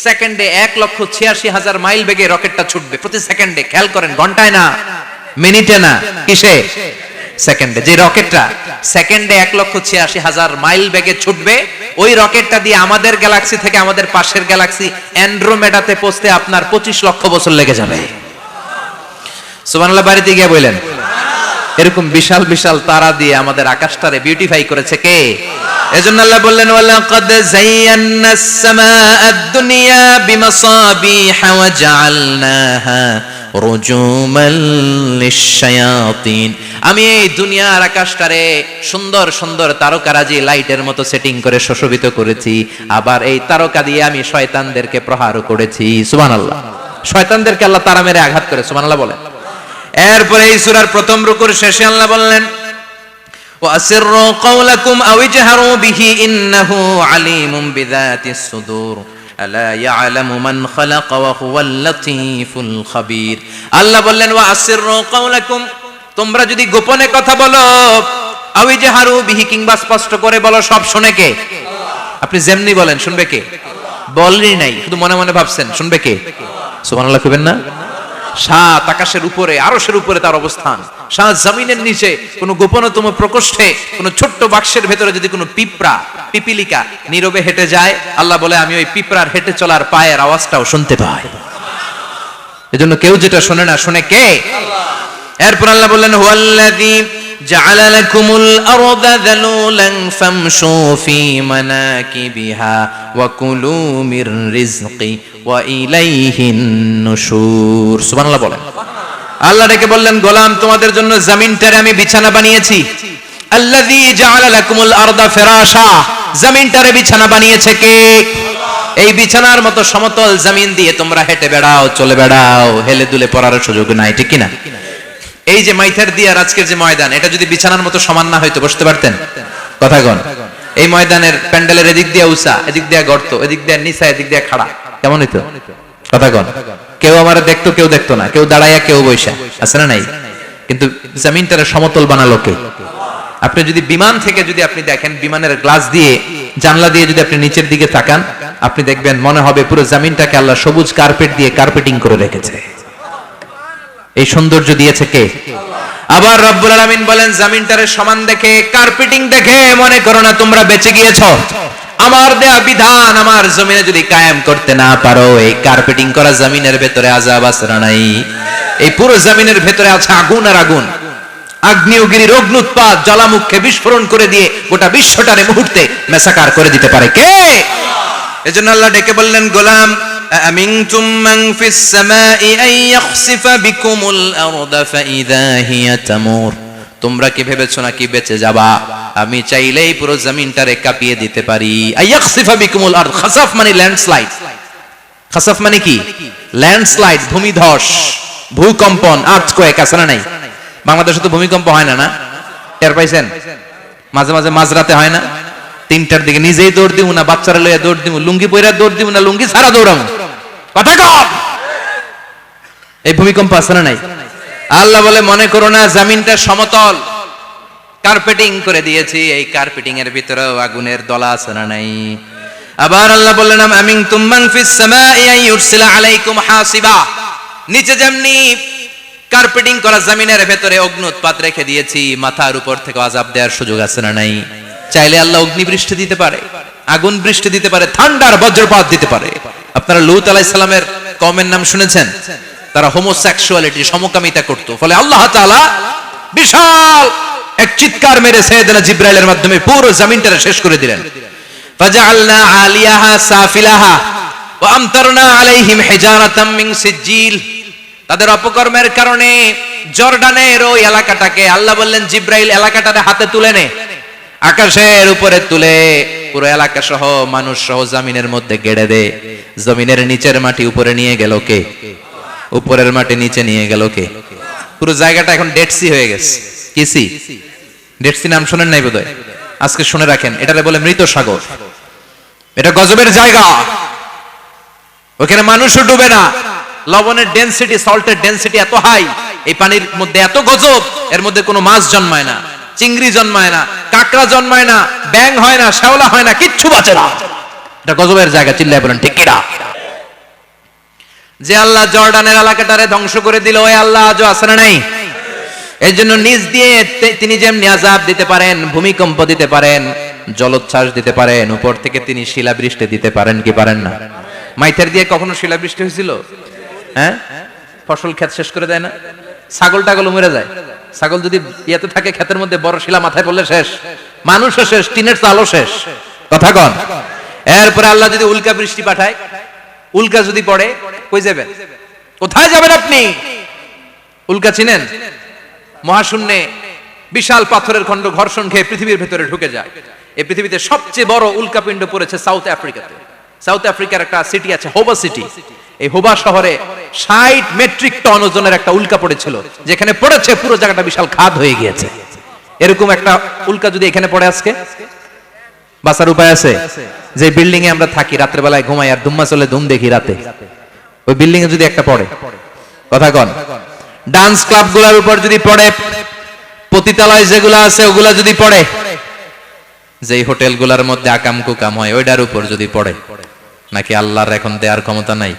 সেকেন্ডে 1,86,000 মাইল বেগে রকেটটা ছুটবে প্রতি সেকেন্ডে, খেয়াল করেন, ঘন্টায় না, মিনিটে না, কিসে? সেকেন্ডে। যে রকেটটা সেকেন্ডে 1,86,000 মাইল বেগে ছুটবে, ওই রকেটটা দিয়ে আমাদের গ্যালাক্সি থেকে আমাদের পাশের গ্যালাক্সি অ্যান্ড্রোমেডাতে পৌঁছতে আপনার 25 লক্ষ বছর লেগে যাবে। সুবহানাল্লাহ বাড়িতে গিয়ে বলেন। এরকম বিশাল বিশাল তারা দিয়ে আমাদের আকাশটারে বিউটিফাই করেছে কে? এজন্য আল্লাহ বললেন, ওয়ালাকাদ যায়্যানাস সামাআদ দুনিয়া বিমাসাবিহা ওয়া জাআলনাহা রুজুমান লিশ-শায়াতিন। আমি এই দুনিয়ার আকাশটারে সুন্দর সুন্দর তারকারাজি লাইটের মতো সেটিং করে সুশোভিত করেছি। আবার এই তারকা দিয়ে আমি শয়তানদেরকে প্রহারও করেছি। সুবহানাল্লাহ। শয়তানদেরকে আল্লাহ তারা মেরে আঘাত করে। সুবহানাল্লাহ বলেন। এরপরে এই সূরার প্রথম রুকুর শেষে আল্লাহ বললেন, ওয়াসিররু কাওলাকুম আও ইজহারু বিহি ইন্নাহু আলিমুম বিযাতিস সুদূর আলা ইয়ালামু মান খালাকা ওয়া হুয়াল লাতীফুল খাবীর। আল্লাহ বললেন, ওয়াসিররু কাওলাকুম, তোমরা যদি গোপনে কথা বলো, আও ইজহারু বিহি, কিংবা স্পষ্ট করে বলো, সব শুনে কে? আপনি যেমনি বলেন শুনবে কে? বলেনই নাই, শুধু মনে মনে ভাবছেন, শুনবে কে? সুবহানাল্লাহ কইবেন না? সাত আকাশের উপরে, আরশের উপরে তার অবস্থান, সাত জমিনের নিচে কোন গোপনতম প্রকোষ্ঠে, কোন ছোট্ট বাক্সের ভেতরে যদি কোনো পিঁপড়া, পিপিলিকা নীরবে হেঁটে যায়, আল্লাহ বলে আমি ওই পিঁপড়ার হেঁটে চলার পায়ের আওয়াজটাও শুনতে পাই। এজন্য কেউ যেটা শোনে না, শুনে কে? এরপর আল্লাহ বললেন, হুয়াল্লাযী জাআলা লাকুমুল আরদা যালুলান ফামশু ফি মানাকিবিহা ওয়া কুলু মির রিজকি ওয়া ইলাইহিন নুশুর। সুবহানাল্লাহ বলেন। আল্লাহ ডেকে বললেন, গোলাম, তোমাদের জন্য জমিনটারে আমি বিছানা বানিয়েছি। আল্লাযী জাআলা লাকুমুল আরদা ফিরাশা, জমিনটারে বিছানা বানিয়েছে কে? এই বিছানার মতো সমতল জমিন দিয়ে তোমরা হেঁটে বেড়াও, চলে বেড়াও, হেলে দুলে পড়ার সুযোগ নাই, ঠিক কি না? এই যে মাইথার দিয়ার আজকের যে ময়দান, এটা যদি বিছানার মতো সমান না হয়তো বসতে পারতেন? কথা কোন? এই ময়দানের প্যান্ডেলের এদিক দিয়ে উঁচা, এদিক দিয়ে গর্ত, এদিক দিয়ে নিচা, এদিক দিয়ে খাড়া, কেমন হইতো? কথা কোন? কেউ আমার দেখতো, কেউ দেখতো না, কেউ দাঁড়াইয়া, কেউ বৈশা, আছে না নাই? কিন্তু জমিনটারে সমতল বানালো কে? আপনি যদি বিমান থেকে যদি আপনি দেখেন, বিমানের গ্লাস দিয়ে, জানলা দিয়ে যদি আপনি নিচের দিকে তাকান, আপনি দেখবেন মনে হবে পুরো জমিনটাকে আল্লাহ সবুজ কার্পেট দিয়ে কার্পেটিং করে রেখেছে। এই সৌন্দর্য দিয়েছে কে? আবার রব্বুল আলামিন বলেন জমিনটারে সমান দেখে, কার্পেটিং দেখে মনে করো না তোমরা বেঁচে গিয়েছো। আমার দেয়া বিধান আমার জমিনে যদি কায়েম করতে না পারো, এই কার্পেটিং করা জমিনের ভেতরে আযাব আছে না নাই? এই পুরো জমিনের ভেতরে আছে আগুন আর আগুন। আগ্নেয়গিরির অগ্নুৎপাত জ্বালামুখে বিস্ফোরণ করে দিয়ে গোটা বিশ্বটারে মুহূর্তে মেসাকার করে দিতে পারে কে? এজন্য আল্লাহ ডেকে বললেন, গোলাম আমিনতুম মান ফিস সামাই আন ইয়াখসিফা বিকুমুল আরদা ফাইযা হিয়া তামুর। তোমরা কি ভেবেছো নাকি বেঁচে যাবা? আমি চাইলেই পুরো জমিনটারে কাঁপিয়ে দিতে পারি। আইয়াখসিফা বিকুমুল আরদ, খাসাফ মানে ল্যান্ডস্লাইড। খাসাফ মানে কি? ল্যান্ডস্লাইড, ভূমিধস, ভূকম্পন, আর্থকোয়েক আছে না নাই? বাংলাদেশে তো ভূমিকম্প হয় না, না টের পাইছেন? মাঝে মাঝে মাঝরাতে হয় না? 3টার দিকে নিজেই দৌড় দিব না বাচ্চারা লইয়া দৌড় দিব, লুঙ্গি পইরা দৌড় দিব না লুঙ্গি ছাড়া দৌড়াম, কথা কম। এই ভূমিকম্প আছে না নাই? আল্লাহ বলে মনে করো না জমিনটা সমতল, কার্পেটিং করে দিয়েছি, এই কার্পেটিং এর ভিতরেও আগুনের দলা আছে না নাই? আবার আল্লাহ বললেন আমিনতুম মান ফিস সামাই আন ইউরসিলা আলাইকুম হাসিবা। নিচে যেমনি কার্পেটিং করা জমিনের ভেতরে অগ্নুৎপাত রেখে দিয়েছি, মাথার উপর থেকে আযাব দেওয়ার সুযোগ আছে না নাই? চাইলে আল্লাহ অগ্নি বৃষ্টি দিতে পারে, আগুন বৃষ্টি দিতে পারে, থান্ডার বজ্রপাত দিতে পারে। আপনারা লূত আলাইহিস সালামের কওমের নাম শুনেছেন? তারা হোমোসেক্সুয়ালিটি, সমকামিতা করত। ফলে আল্লাহ তাআলা বিশাল এক চিৎকার মেরে সাইয়েদনা জিবরাইলের মাধ্যমে পুরো জমিনটারে শেষ করে দিলেন। ফাজআলনা আলিয়াহা সাফিলাহা ওয়া আমতারনা আলাইহিম হিজারাতাম মিন সিজিল। তাদের অপকর্মের কারণে জর্ডানের ওই এলাকাটাকে আল্লাহ বললেন জিবরাইল এলাকাটারে হাতে তুলে নে, আকাশের উপরে তুলে পুরো এলাকা সহ মানুষ সহ জমিনের মধ্যে গেড়ে দে। জমিনের নিচের মাটি উপরে নিয়ে গেল কে? উপরের মাটি নিচে নিয়ে গেল কে? পুরো জায়গাটা এখন ডেড সি হয়ে গেছে। কি সি? ডেড সি নাম শুনেন নাই বোধহয়? আজকে শুনে রাখেন, এটারে বলে মৃত সাগর। এটা গজবের জায়গা, ওখানে মানুষও ডুবে না। লবণের ডেনসিটি, সল্টের ডেনসিটি এত হাই, এই পানির মধ্যে এত গজব, এর মধ্যে কোনো মাছ জন্মায় না, চিংড়ি জন্মায় না, কাঁকড়া জন্মায় না, ব্যাং হয় না, শ্যাওলা হয় না, কিচ্ছু বাঁচে না। এটা গজবের জায়গা, চিল্লায় বলেন ঠিক কিনা? যে আল্লাহ জর্ডানের এলাকাটারে ধ্বংস করে দিল, ওই আল্লাহ আজও আছে না নাই? এই জন্য নিজ দিয়ে তিনি যেমনি আযাব দিতে পারেন, ভূমিকম্প দিতে পারেন, জলোচ্ছ্বাস দিতে পারেন, উপর থেকে তিনি শিলাবৃষ্টি দিতে পারেন কি পারেন না? মাইথের দিয়ে কখনো শিলাবৃষ্টি হয়েছিল? হ্যাঁ, ফসল ক্ষেত শেষ করে দেয় না? ছাগল টাগল মরে যায়। ছাগল যদি ইয়েতে থাকে ক্ষেতের মধ্যে, বড় শিলা মাথায় পড়লে শেষ, মানুষও শেষ, টিনের চালও শেষ, কথা কন। এরপরে আল্লাহ যদি উল্কা বৃষ্টি পাঠায়, উল্কা যদি পড়ে, কই যাবেন? কোথায় যাবেন আপনি? উল্কা চিনেন? মহাশূন্যে বিশাল পাথরের খণ্ড ঘর্ষণ খেয়ে পৃথিবীর ভেতরে ঢুকে যায়। এই পৃথিবীতে সবচেয়ে বড় উল্কাপিণ্ড পড়েছে সাউথ আফ্রিকাতে। সাউথ আফ্রিকার একটা সিটি আছে হোবা সিটি। এই হোবা শহরে 60 মেট্রিক টন ওজনের একটা উল্কা পড়েছিল, যেখানে পড়েছে পুরো জায়গাটা বিশাল খাদ হয়ে গিয়েছে। এরকম একটা উল্কা যদি এখানে পড়ে আজকে, বাঁচার উপায় আছে? যে বিল্ডিং এ আমরা থাকি, রাত্রে বেলায় ঘুমাই আর ধুম্মা চলে ধুম দেখি রাতে, ওই বিল্ডিং এ যদি একটা পড়ে, কথা কন। ডান্স ক্লাব গুলার উপর যদি পড়ে, পতিতালয় যেগুলো আছে ওগুলা যদি পড়ে, যেই হোটেল গুলার মধ্যে আকাম কুকাম হয় ওইটার উপর যদি পড়ে, নাকি আল্লাহর এখন দেওয়ার ক্ষমতা নাই?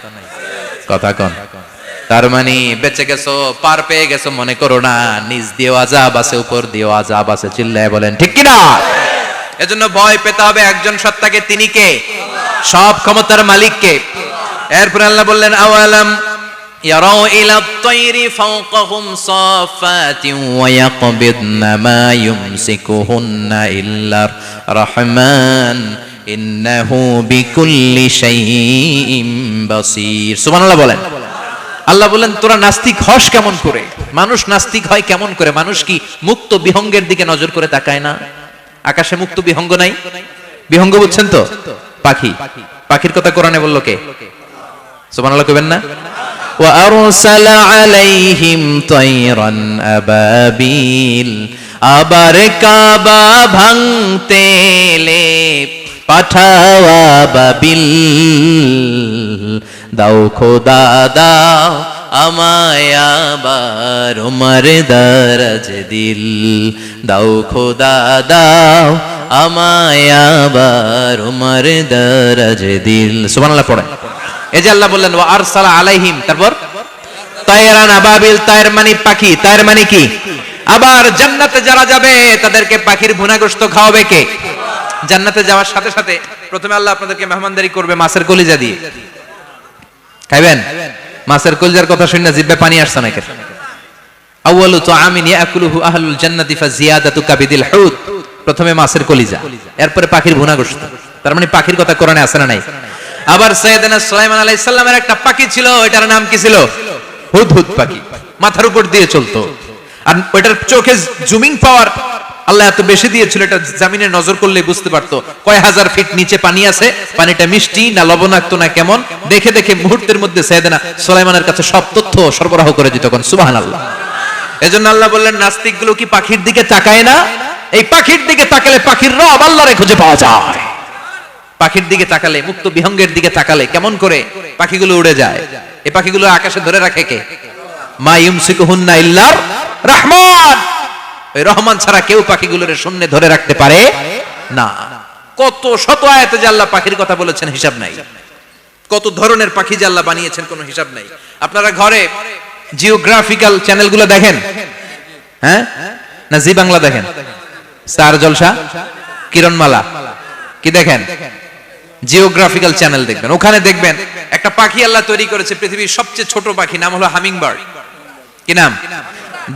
কথা কন। তার মানে বেঁচে গেছো, পার পেয়ে গেছো মনে করো না, নিজ দিয়েও আযাব আছে, উপর দিয়েও আযাব আছে, চিল্লায় বলেন ঠিক কিনা? এজন্য ভয় পেতে হবে একজন সত্তাকে, তিনি কে? সব ক্ষমতার মালিক কে? এরপর আল্লাহ বললেন আওয়ালাম ইয়ারাউ ইলা আত-তায়রি ফাওকাহুম সাফাতিন ওয়া ইয়াকবিদনা মা ইউমসিকুহুন্না ইল্লা রাহমান ইন্নাহু বিকুল্লি শাইইন বাসীর। সুবহানাল্লাহ বলেন। আল্লাহ বলেন তোরা নাস্তিক হস কেমন করে? মানুষ নাস্তিক হয় কেমন করে? মানুষ কি মুক্ত বিহঙ্গের দিকে নজর করে তাকায় না? আকাশে মুক্ত বিহঙ্গ নাই? বিহঙ্গ বুঝছেন তো? পাখি। পাখির কথা কোরআনে বললো কে? সুবহানাল্লাহ কইবেন না? ওয়া আরসালা আলাইহিম তায়রান আবাবিল। আবার কাবা ভাঙতে এলে পাঠাও আবাবিল। দাও খোদা দাও আমায় আবার উমর দরজ দিল। দাও খোদা দাও আমায় আবার উমর দরজ দিল। সুবহানাল্লাহ পড়েন। এই যে আল্লাহ বললেন ওয়া আরসালা আলাইহিম, তারপর তায়রান আবাবিল। তায়ের মানে পাখি, তায়ের মানে কি? আবার জান্নাতে যারা যাবে তাদেরকে পাখির ভুনা গোশত খাওয়াবে কে? জান্নাতে যাওয়ার সাথে সাথে প্রথমে আল্লাহ আপনাদেরকে মেহমানদারি করবে মাছের কলিজা দিয়ে। খাইবেন? মাছের কলিজার কথা শুনে জিহ্বে পানি আসছে নাকি? আউয়ালু তুআমিন ইয়াকুলুহু আহলুল জান্নাতি ফাজিয়াদাতু কাবিদিল হুদ। প্রথমে মাছের কলিজা, এরপরে পাখির ভুনা গোশত। তার মানে পাখির কথা কোরআনে আছে না নাই? আবার সাইয়েদনা সুলাইমান আলাইহিস সালামের একটা পাখি ছিল, এটার নাম কি ছিল? হুদহুদ পাখি। মাথার উপর দিয়ে চলতো, আর ওইটার চোখে জুমিং পাওয়ার আল্লাহ এত বেশি দিয়েছিল, এটা জমিনে নজর করলে বুঝতে পারতো কয় হাজার ফিট নিচে পানি আছে, পানিটা মিষ্টি না লবণাক্ত না কেমন, দেখে দেখে মুহূর্তের মধ্যে সাইয়েদনা সুলাইমানের কাছে সব তথ্য সরবরাহ করে দিত। কোন সুবহানাল্লাহ। এজন্য আল্লাহ বললেন নাস্তিকগুলো কি পাখির দিকে তাকায় না? এই পাখির দিকে তাকালে পাখির রব আল্লাহরে খুঁজে পাওয়া যায়। পাখির দিকে তাকালে, মুক্ত বিহঙ্গের দিকে তাকালে কেমন করে পাখিগুলো উড়ে যায়। এই পাখিগুলো আকাশে ধরে রাখে কে? মা ইউমসিকুহুন্না ইল্লার রহমান। ওই রহমান ছাড়া কেউ পাখিগুলোর শূন্যে ধরে রাখতে পারে না। কত শত আয়াতে যে আল্লাহ পাখির কথা বলেছেন হিসাব নাই, কত ধরনের পাখি যে আল্লাহ বানিয়েছেন কোনো হিসাব নাই। আপনারা ঘরে জিওগ্রাফিক্যাল চ্যানেলগুলো দেখেন? হ্যাঁ, না জি বাংলা দেখেন? স্টার জলসা, কিরণমালা কি দেখেন? জিওগ্রাফিক্যাল চ্যানেল দেখবেন। ওখানে দেখবেন একটা পাখি আল্লাহ তৈরি করেছে, পৃথিবীর সবচেয়ে ছোট পাখি, নাম হলো হামিং বার্ড। কি নাম?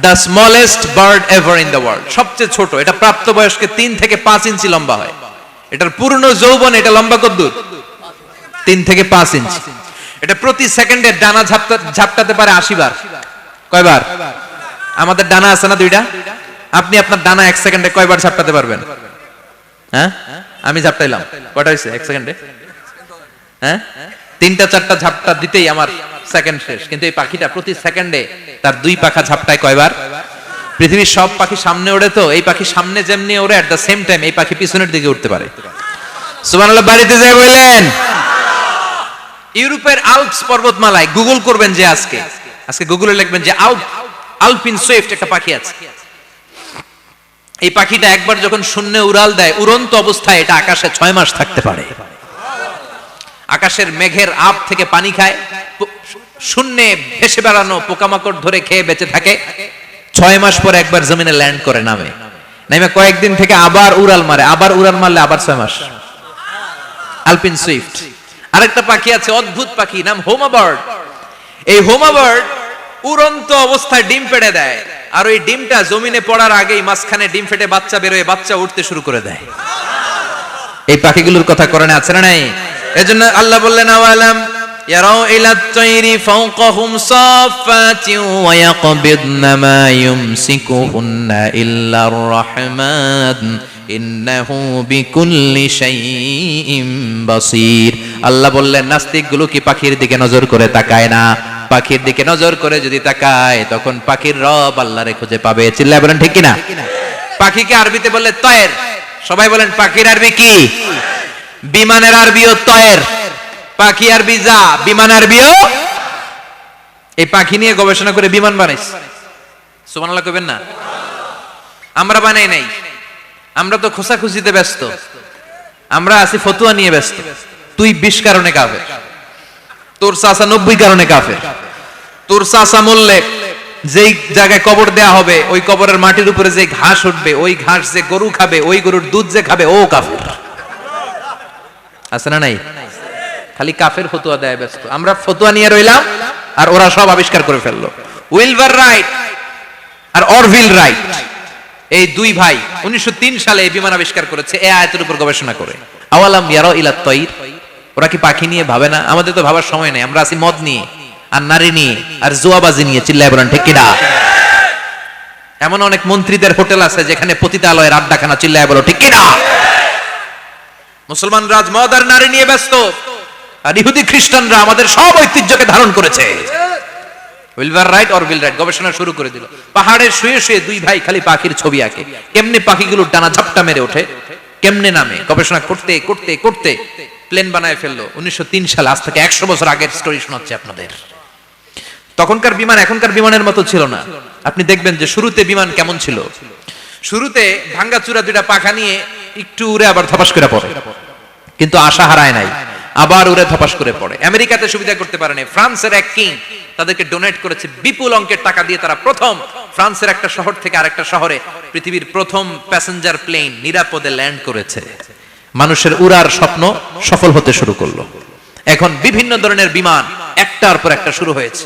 The smallest bird ever in the world. সবচেয়ে ছোট, এটা প্রাপ্তবয়স্কে 3 থেকে 5 ইঞ্চি লম্বা হয়। এটার পূর্ণ যৌবন এটা লম্বা কতদূর? 3 থেকে 5 ইঞ্চি। এটা প্রতি সেকেন্ডে ডানা ঝাপটাতে পারে 80 বার। কয়বার? আমাদের ডানা আছে না 2টা, আপনি আপনার ডানা 1 সেকেন্ডে কয়বার ঝাপটাতে পারবেন? হ্যাঁ, আমি ঝাপটাইলাম, কয়টা হইছে 1 সেকেন্ডে? হ্যাঁ, 3টা 4টা ঝাপটা দিতেই আমার সেকেন্ড শেষ। কিন্তু এই পাখিটা প্রতি সেকেন্ডে তার 2 পাখা ঝাপটায় কয়বার? পৃথিবীর সব পাখি সামনে ওড়ে, তো এই পাখি সামনে যেমনি ওড়ে, এট দ্য সেম টাইম এই পাখি পিছনের দিকে উঠতে পারে। সুবহানাল্লাহ। বাড়িতে যাই বললেন। ইউরোপের আল্পস পর্বতমালায় গুগল করবেন যে আজকে গুগলে লিখবেন যে আলপিন সুইফট একটা পাখি আছে। এই পাখিটা একবার যখন শূন্যে উড়াল দেয়, উড়ন্ত অবস্থায় এটা আকাশে 6 মাস থাকতে পারে। আকাশের মেঘের আপ থেকে পানি খায়, শূন্যে ভেসে বেড়ানো পোকামাকড় ধরে খেয়ে বেঁচে থাকে। 6 মাস পরে একবার জমিনে ল্যান্ড করে, নামে কয়েকদিন থেকে আবার উড়াল মারে, আবার উড়াল মারলে আবার 6 মাস। আলপিন সুইফট। আরেকটা পাখি আছে, অদ্ভুত পাখি, নাম হোমা বার্ড। এই হোমা বার্ড উড়ন্ত অবস্থায় ডিম পেড়ে দেয়, আর ওই ডিমটা জমিনে পড়ার আগেই মাঝখানে ডিম ফেটে বাচ্চা বেরোয়, বাচ্চা উঠতে শুরু করে দেয়। এই পাখিগুলোর কথা কোরআনে আছে না নাই? এজন্য আল্লাহ বললেন আওয়ালাম ইয়ারাউ ইলাত তাইরি ফাওকাহুম সাফাতিন ওয়া ইয়াকবিদনা মা ইউমসিকুহুন্না ইল্লার রহমান ইন্নাহু বিকুল্লি শাইইন বাসীর। আল্লাহ বললেন নাস্তিকগুলো কি পাখির দিকে নজর করে তাকায় না? পাখির দিকে নজর করে যদি তাকায় তখন পাখির রব আল্লাহরে খুঁজে পাবে। চিল্লায় বলেন ঠিক কিনা? পাখিকে আরবিতে বললে তয়ের। সবাই বলেন পাখির আরবি কি? বিমানের আরবিও তয়ের। পাখি আরবি যা, বিমান আরবিও। এই পাখি নিয়ে গবেষণা করে বিমান বানাইছে। সুবহানাল্লাহ কইবেন না? আমরা বানাই নাই, আমরা তো খোঁচাখুচিতে ব্যস্ত, আমরা আছি ফতুয়া নিয়ে ব্যস্ত। তুই 20 কারণে কাফের, তোর চাচা 90 কারণে কাফের। তোর চাচা মরলে যেই জায়গায় কবর দেয়া হবে, ওই কবরের মাটির উপরে যে ঘাস উঠবে, ওই ঘাস যে গরু খাবে, ওই গরুর দুধ যে খাবে, ও কাফের। আছে না নাই? খালি কাফের ফতুয়া দেয় ব্যস্ত। আমরা ফতুয়া নিয়ে রইলাম, আর ওরা সব আবিষ্কার করে ফেললো। উইলবার রাইট আর অরভিল রাইট, এই 2 ভাই 1903 সালে এই বিমান আবিষ্কার করেছে এই আয়াতের উপর গবেষণা করে। আওয়ালাম ইয়ারাউ ইলাত তাইর। ওরা কি পাখি নিয়ে ভাবে না? আমাদের তো ভাবার সময় নেই, আমরা আছি মদ নিয়ে আর নারী নিয়ে আর জুয়াবাজি নিয়ে। চিল্লায় বলেন ঠিক কিনা? এমন অনেক মন্ত্রীদের হোটেল আছে যেখানে পতিতালয়ের আড্ডাখানা। চিল্লায় বলো ঠিক কিনা? মুসলমান রাজ মদ আর নারী নিয়ে ব্যস্ত, আর ইহুদি খ্রিস্টানরা আমাদের সব ঐতিহ্যকে ধারণ করেছে। উইলবার রাইট অরভিল রাইট গবেষণা শুরু করে দিল। পাহাড়ে শুয়ে শুয়ে 2 ভাই খালি পাখির ছবি আঁকে, কেমনে পাখিগুলোর ডানা ঝাপটা মেরে ওঠে, কেমনে নামে। গবেষণা করতে করতে করতে প্লেন বানায় ফেললো 1903 সালে। আজ থেকে 100 বছর আগের স্টোরি শোনাচ্ছি আপনাদের। তখনকার বিমান এখনকার বিমানের মতো ছিল না। আপনি দেখবেন যে শুরুতে বিমান কেমন ছিল। শুরুতে ভাঙ্গাচুরা 2টা পাখা নিয়ে একটু উড়ে আবার ধপাস করে পড়ে, কিন্তু আশা হারায় নাই। আবার উড়ে ধপাস করে পড়ে। আমেরিকাতে সুবিধা করতে পারেনি, ফ্রান্সের এক কিং তাদেরকে ডোনেট করেছে বিপুল অঙ্কের টাকা দিয়ে। তারা প্রথম ফ্রান্সের একটা শহর থেকে আরেকটা শহরে পৃথিবীর প্রথম প্যাসেঞ্জার প্লেন নিরাপদে ল্যান্ড করেছে। মানুষের উড়ার স্বপ্ন সফল হতে শুরু করলো। এখন বিভিন্ন ধরনের বিমান একটার পর একটা শুরু হয়েছে।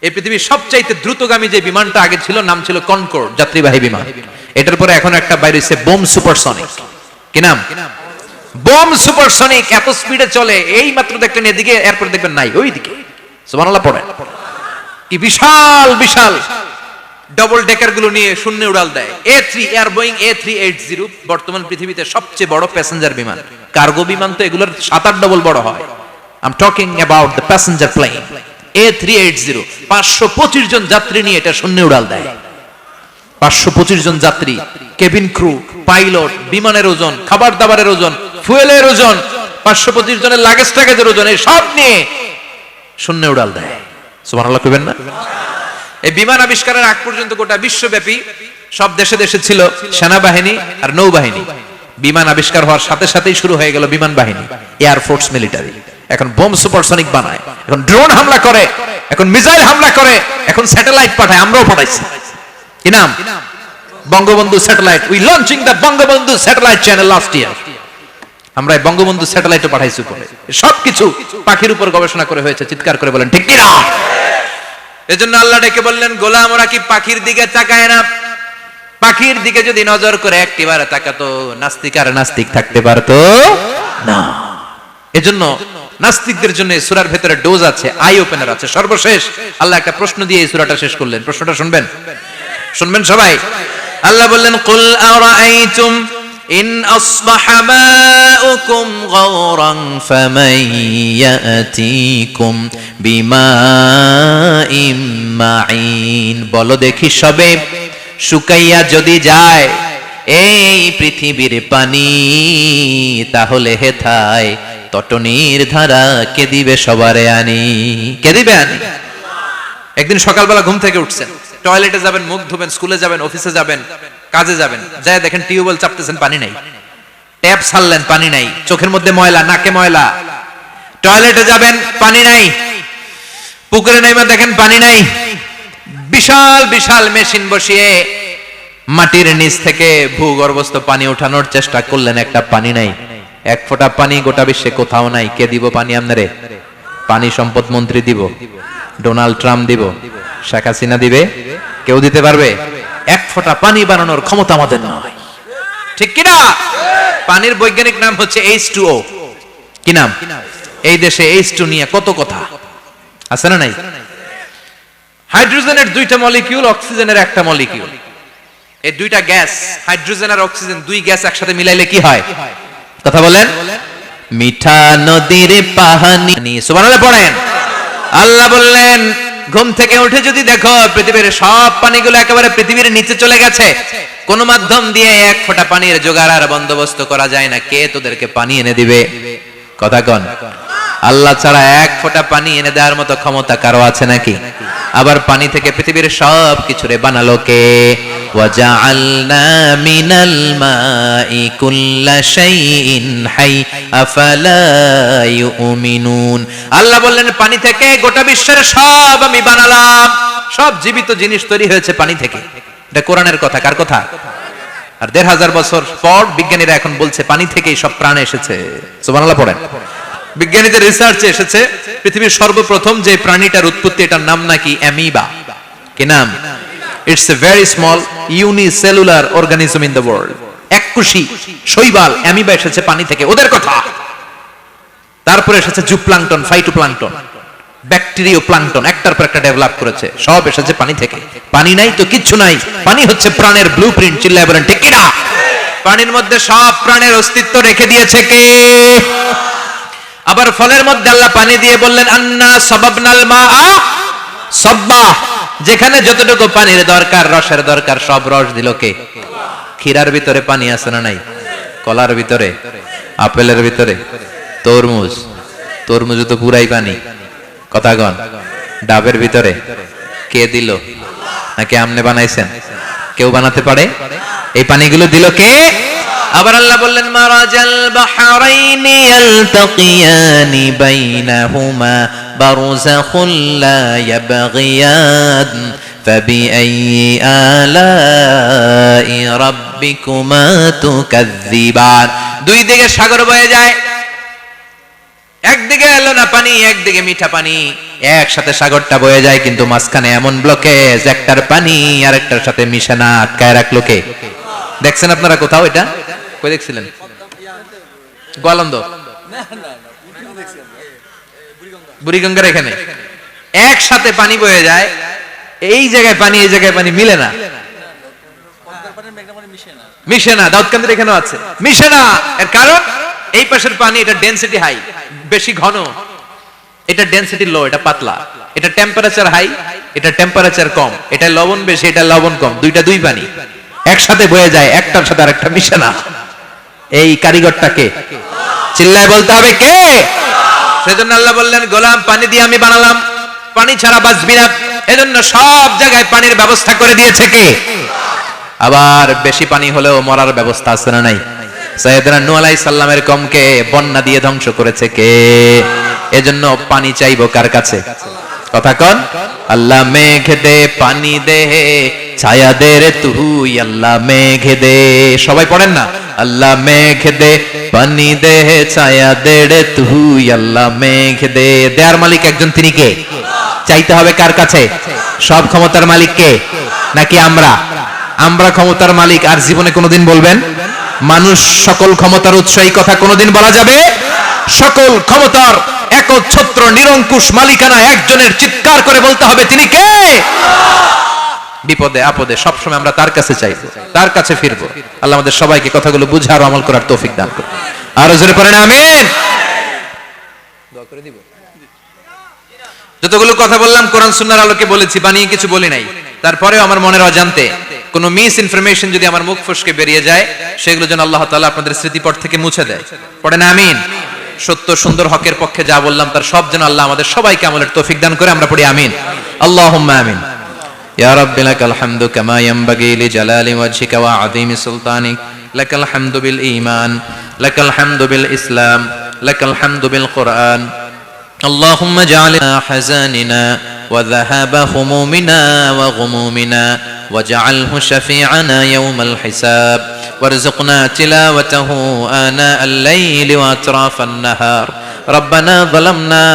এই পৃথিবীর সবচাইতে দ্রুতগামী যে বিমানটা আগে ছিল নাম ছিল কনকর্ড, যাত্রীবাহী বিমান। এটার পরে এখন একটা বাইরে হইছে বোম সুপারসনিক। কি নাম? Bomb supersonic. এত স্পিডে চলে, এই মাত্র দেখলেন এদিকে, এরপর দেখবেন নাই ওইদিকে। সুবহানাল্লাহ পড়েন। কি বিশাল বিশাল ডবল ডেকার গুলো নিয়ে শূন্যে উড়াল দেয়। A3 এয়ার বোয়িং A380 বর্তমান পৃথিবীতে সবচেয়ে বড় প্যাসেঞ্জার বিমান। কার্গো বিমান তো এগুলোর 7-8 ডবল বড় হয়। I am talking about the passenger plane A380। 525 জন যাত্রী নিয়ে এটা শূন্যে উড়াল দেয়। 525 জন যাত্রী, কেবিন ক্রু, পাইলট, বিমানের ওজন, খাবার দাবারের ওজন, ফুয়েলের ওজন, 525 জনের লাগেজ টাগেজের ওজন, এই সব নিয়ে শূন্যে উড়াল দেয়। সুবহানাল্লাহ কইবেন না? এই বিমান আবিষ্কারের আগ পর্যন্ত গোটা বিশ্বব্যাপী সব দেশে দেশে ছিল সেনাবাহিনী আর নৌবাহিনী। বিমান আবিষ্কার হওয়ার সাথে সাথেই শুরু হয়ে গেল বিমান বাহিনী, এয়ার ফোর্স, মিলিটারি। এখন বোম সুপারসনিক বানায়, এখন ড্রোন হামলা করে, এখন মিসাইল হামলা করে, এখন স্যাটেলাইট পাঠায়। আমরাও পাঠাইছি। কি নাম? Bangabandhu satellite. We launching the Bangabandhu satellite channel last year. আমরা এই বঙ্গবন্ধু স্যাটেলাইটও পাঠাইছি উপরে। সবকিছু পাখির উপর গবেষণা করে হয়েছে। চিৎকার করে বলেন ঠিক কি না? এজন্য আল্লাহ ডেকে বললেন, গোলাম ওরা কি পাখির দিকে তাকায় না? পাখির দিকে যদি নজর করে একটিবার তাকাতো, নাস্তিক আর নাস্তিক থাকতে পারতো না। এজন্য নাস্তিকদের জন্য সূরার ভেতরে ডোজ আছে, আই ওপেনার আছে। সর্বশেষ আল্লাহ একটা প্রশ্ন দিয়ে এই সূরাটা শেষ করলেন। প্রশ্নটা শুনবেন? শুনবেন সবাই? আল্লাহ বললেন, কুল আরাআইতুম ইন আসবাহা মাউকুম গাওরান ফামান ইয়াতিকুম বিমাইম মাইন। বলো দেখি সবে, শুকাইয়া যদি যায় এই পৃথিবীর পানি, তাহলে হেথায় তটনির ধারা কে দিবে সবারে আনি? কে দিবে আনি? একদিন সকালবেলা ঘুম থেকে উঠছেন, টয়লেটে যাবেন, মুখ ধুবেন, স্কুলে যাবেন, অফিসে যাবেন, কাজে যাবেন, যায় দেখেন টিউবওয়েল চাপতেছেন, পানি নাই। ট্যাপ ছাড়লেন, পানি নাই। চোখের মধ্যে ময়লা, নাকে ময়লা। টয়লেটে যাবেন, পানি নাই। পুকুরে নাইমা দেখেন পানি নাই। বিশাল বিশাল মেশিন বসিয়ে মাটির নিচ থেকে ভূগর্ভস্থ পানি ওঠানোর চেষ্টা করলেন, একটা পানি নাই। এক ফোঁটা পানি গোটা বিশ্বে কোথাও নাই। কে দিব পানি আপনারে? পানি সম্পদ মন্ত্রী দিব, ডোনাল্ড ট্রাম্প দিব, শেখ হাসিনা দিবে? কেউ দিতে পারবে? এক ফোঁটা পানি বানানোর ক্ষমতা আমাদের নয়। ঠিক কিনা? পানির বৈজ্ঞানিক নাম হচ্ছে H2O। কি নাম? এই দেশে H2 নিয়ে কত কথা আছে না নাই? হাইড্রোজেনের 2টা মলিকিউল, অক্সিজেনের একটা মলিকিউল। এই 2টা গ্যাস, হাইড্রোজেন আর অক্সিজেন, 2 গ্যাস একসাথে মিলাইলে কি হয়? কথা বলেন। মিঠা নদীর পানি। সুবহানাল্লাহ পড়েন। আল্লাহ বললেন, ঘুম থেকে উঠে যদি দেখো পৃথিবীর সব পানিগুলো একেবারে পৃথিবীর নিচে চলে গেছে, কোন মাধ্যম দিয়ে এক ফোঁটা পানির জোগাড় আর বন্দোবস্ত করা যায় না, কে তোদেরকে পানি এনে দিবে? কথা কন। আল্লাহ ছাড়া এক ফোঁটা পানি এনে দেওয়ার মতো ক্ষমতা কারো আছে নাকি? আবার পানি থেকে পৃথিবীর সব কিছুরে বানালো কে? ওয়াজআলনা মিনাল মাই কুল্লা শাইইন হাই আফালা ইউমিনুন। আল্লাহ বললেন, পানি থেকে গোটা বিশ্বের সব আমি বানালাম। সব জীবিত জিনিস তৈরি হয়েছে পানি থেকে। এটা কোরআনের কথা। কার কথা? আর 1500 বছর পর বিজ্ঞানীরা এখন বলছে পানি থেকেই সব প্রাণ এসেছে। সুবহানাল্লাহ পড়েন। বিজ্ঞানীদের রিসার্চে এসেছে পৃথিবীর সর্বপ্রথম যে প্রাণীটার উৎপত্তি, এটার নাম নাকি অ্যামিবা। কি নাম? It's a very small unicellular organism in the world. এককোষী শৈবাল অ্যামিবা এসেছে পানি থেকে, ওদের কথা। তারপরে এসেছে জুপ্লাঙ্কটন, ফাইটোপ্লাঙ্কটন, ব্যাকটেরিয়া প্লাঙ্কটন, একটার পর একটা ডেভেলপ করেছে। সব এসেছে পানি থেকে। পানি নাই তো কিচ্ছু নাই। পানি হচ্ছে প্রাণের ব্লুপ্রিন্ট। চিল্লায় বলেন ঠিক কিনা? পানির মধ্যে সব প্রাণের অস্তিত্ব রেখে দিয়েছে কে? আবার ফলের মধ্যে আল্লাহ পানি দিয়ে বললেন, আন্না সাবাবনাল মাআ সাব্বা। যেখানে যতটুকু পানির দরকার, রসের দরকার, সব রস দিল কে? ক্ষীরার ভিতরে পানি আছে না নাই? কলার ভিতরে, আপেলের ভিতরে, তরমুজ, তরমুজ তো পুরাই পানি। কথা গন। ডাবের ভিতরে কে দিল? নাকি আমনে বানাইছেন? কেউ বানাতে পারে? এই পানিগুলো দিল কে? আবার আল্লাহ বললেন মারাজাল বাহরাইনি ইয়ালতাকিয়ানি বাইনাহুমা বারযাখুল লা ইয়াবগিয়ান ফাবিআইয়ি আলাই রাব্বিকুমা তুকাযযিবান। দুই দিকে সাগর বয়ে যায়, একদিকে এলো না পানি, একদিকে মিঠা পানি, একসাথে সাগরটা বয়ে যায়, কিন্তু মাঝখানে এমন ব্লকেজ, একটার পানি আর একটার সাথে মিশে না, আটকায় রাখলো কে? দেখছেন আপনারা কোথাও এটা? কই দেখছিলেন? গোয়ালন্দ, বুড়িগঙ্গার এখানে একসাথে পানি বয়ে যায়, এই জায়গায় পানি এই জায়গায় পানি মিলে না, মিশে না। দাউদকান্দির এখানেও আছে, মিশে না। এর কারণ এই পাশের পানি এটা ডেনসিটি হাই, বেশি ঘন, এটা ডেনসিটি লো, এটা পাতলা, এটা টেম্পারেচার হাই, এটা টেম্পারেচার কম, এটা লবণ বেশি, এটা লবণ কম, দুইটা দুই পানি একসাথে বয়ে যায়, একটার সাথে আরেকটা মিশে না। এই কারিগরটাকে চিল্লায় বলতে হবে কে? সেজন্য আল্লাহ বললেন গোলাম পানি দিয়ে আমি বানালাম, পানি ছাড়া বাঁচবি না, এজন্য সব জায়গায় পানির ব্যবস্থা করে দিয়েছে কে? আবার বেশি পানি হলেও মরার ব্যবস্থা আছে না নাই? সাইয়েদনা নূহ আলাইহিস সালামের কওমকে বন্যা দিয়ে ধ্বংস করেছে কে? এজন্য পানি চাইবো কার কাছে? কথা কন। আল্লাহ মেঘ দে পানি দে ছায়া দে রে তুই, আল্লাহ মেঘ দে। সবাই পড়েন না? আল্লাহ মেঘ দে পানি দে ছায়া দে রে তুই, আল্লাহ মেঘ দে। দেয়ার মালিক একজন, তিনি কে? চাইতে হবে কার কাছে? সব ক্ষমতার মালিক কে? নাকি আমরা? আমরা ক্ষমতার মালিক। আর জীবনে কোনোদিন বলবেন মানুষ সকল ক্ষমতার উৎস, এই কথা কোনোদিন বলা যাবে? সকল ক্ষমতার একচ্ছত্র নিরঙ্কুশ মালিকানা একজনের, চিৎকার করে বলতে হবে তিনি কে? বিপদে আপদে সবসময় আমরা তার কাছে চাইবো, তার কাছে ফিরবো। আল্লাহ আমাদের সবাইকে কথাগুলো বুঝে আর আমল করার তৌফিক দান করুন। আরো জোরে পড়েন আমিন। দোয়া করে দিব। যতগুলো কথা বললাম কোরআন সুন্নাহর আলোকে বলেছি, বানিয়ে কিছু বলি নাই। তারপরেও আমার মনের অজান্তে কোন মিস ইনফরমেশন যদি আমার মুখ ফসকে বেরিয়ে যায়, সেগুলো যেন আল্লাহ তাআলা আপনাদের স্মৃতিপট থেকে মুছে দেয়। পড়েন আমিন। সত্য সুন্দর হকের পক্ষে যা বললাম তার সব যেন আল্লাহ আমাদের সবাইকে আমলের তৌফিক দান করে। আমরা পড়ি আমিন। আল্লাহুম্মা আমিন। ইয়া রাব্বি লাকাল হামদু কামা ইয়ানবাগি লিজালালি ওয়াজহিকা ওয়া আযীমি সুলতানিক, লাকাল হামদু বিল ঈমান, লাকাল হামদু বিল ইসলাম, লাকাল হামদু বিল কুরআন। اللهم اجعل حزاننا وذهاب همومنا وغمومنا واجعله شفيعنا يوم الحساب وارزقنا تلاوته آناء الليل وأطراف النهار. ربنا ظلمنا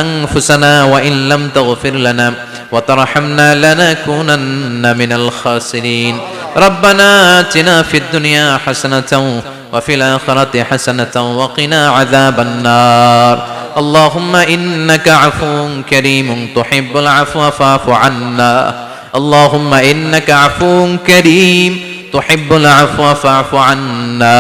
أنفسنا وإن لم تغفر لنا وترحمنا لنكونن من الخاسرين. ربنا آتنا في الدنيا حسنة وفي الآخرة حسنة وقنا عذاب النار. اللهم إنك عفو كريم تحب العفو فاعف عنا. اللهم إنك عفو كريم تحب العفو فاعف عنا.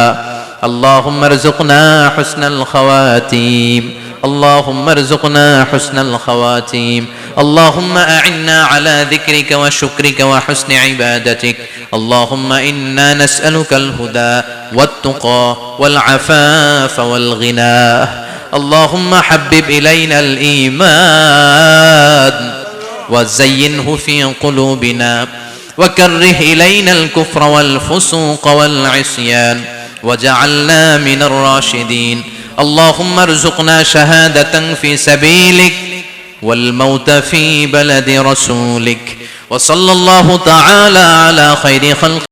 اللهم ارزقنا حسن الخواتيم. اللهم ارزقنا حسن الخواتيم. اللهم أعنا على ذكرك وشكرك وحسن عبادتك. اللهم إنا نسألك الهدى والتقى والعفاف والغنى. اللهم حبب إلينا الإيمان وزينه في قلوبنا وكره إلينا الكفر والفسوق والعصيان وجعلنا من الراشدين. اللهم ارزقنا شهادة في سبيلك والموت في بلد رسولك. وصلى الله تعالى على خير خلق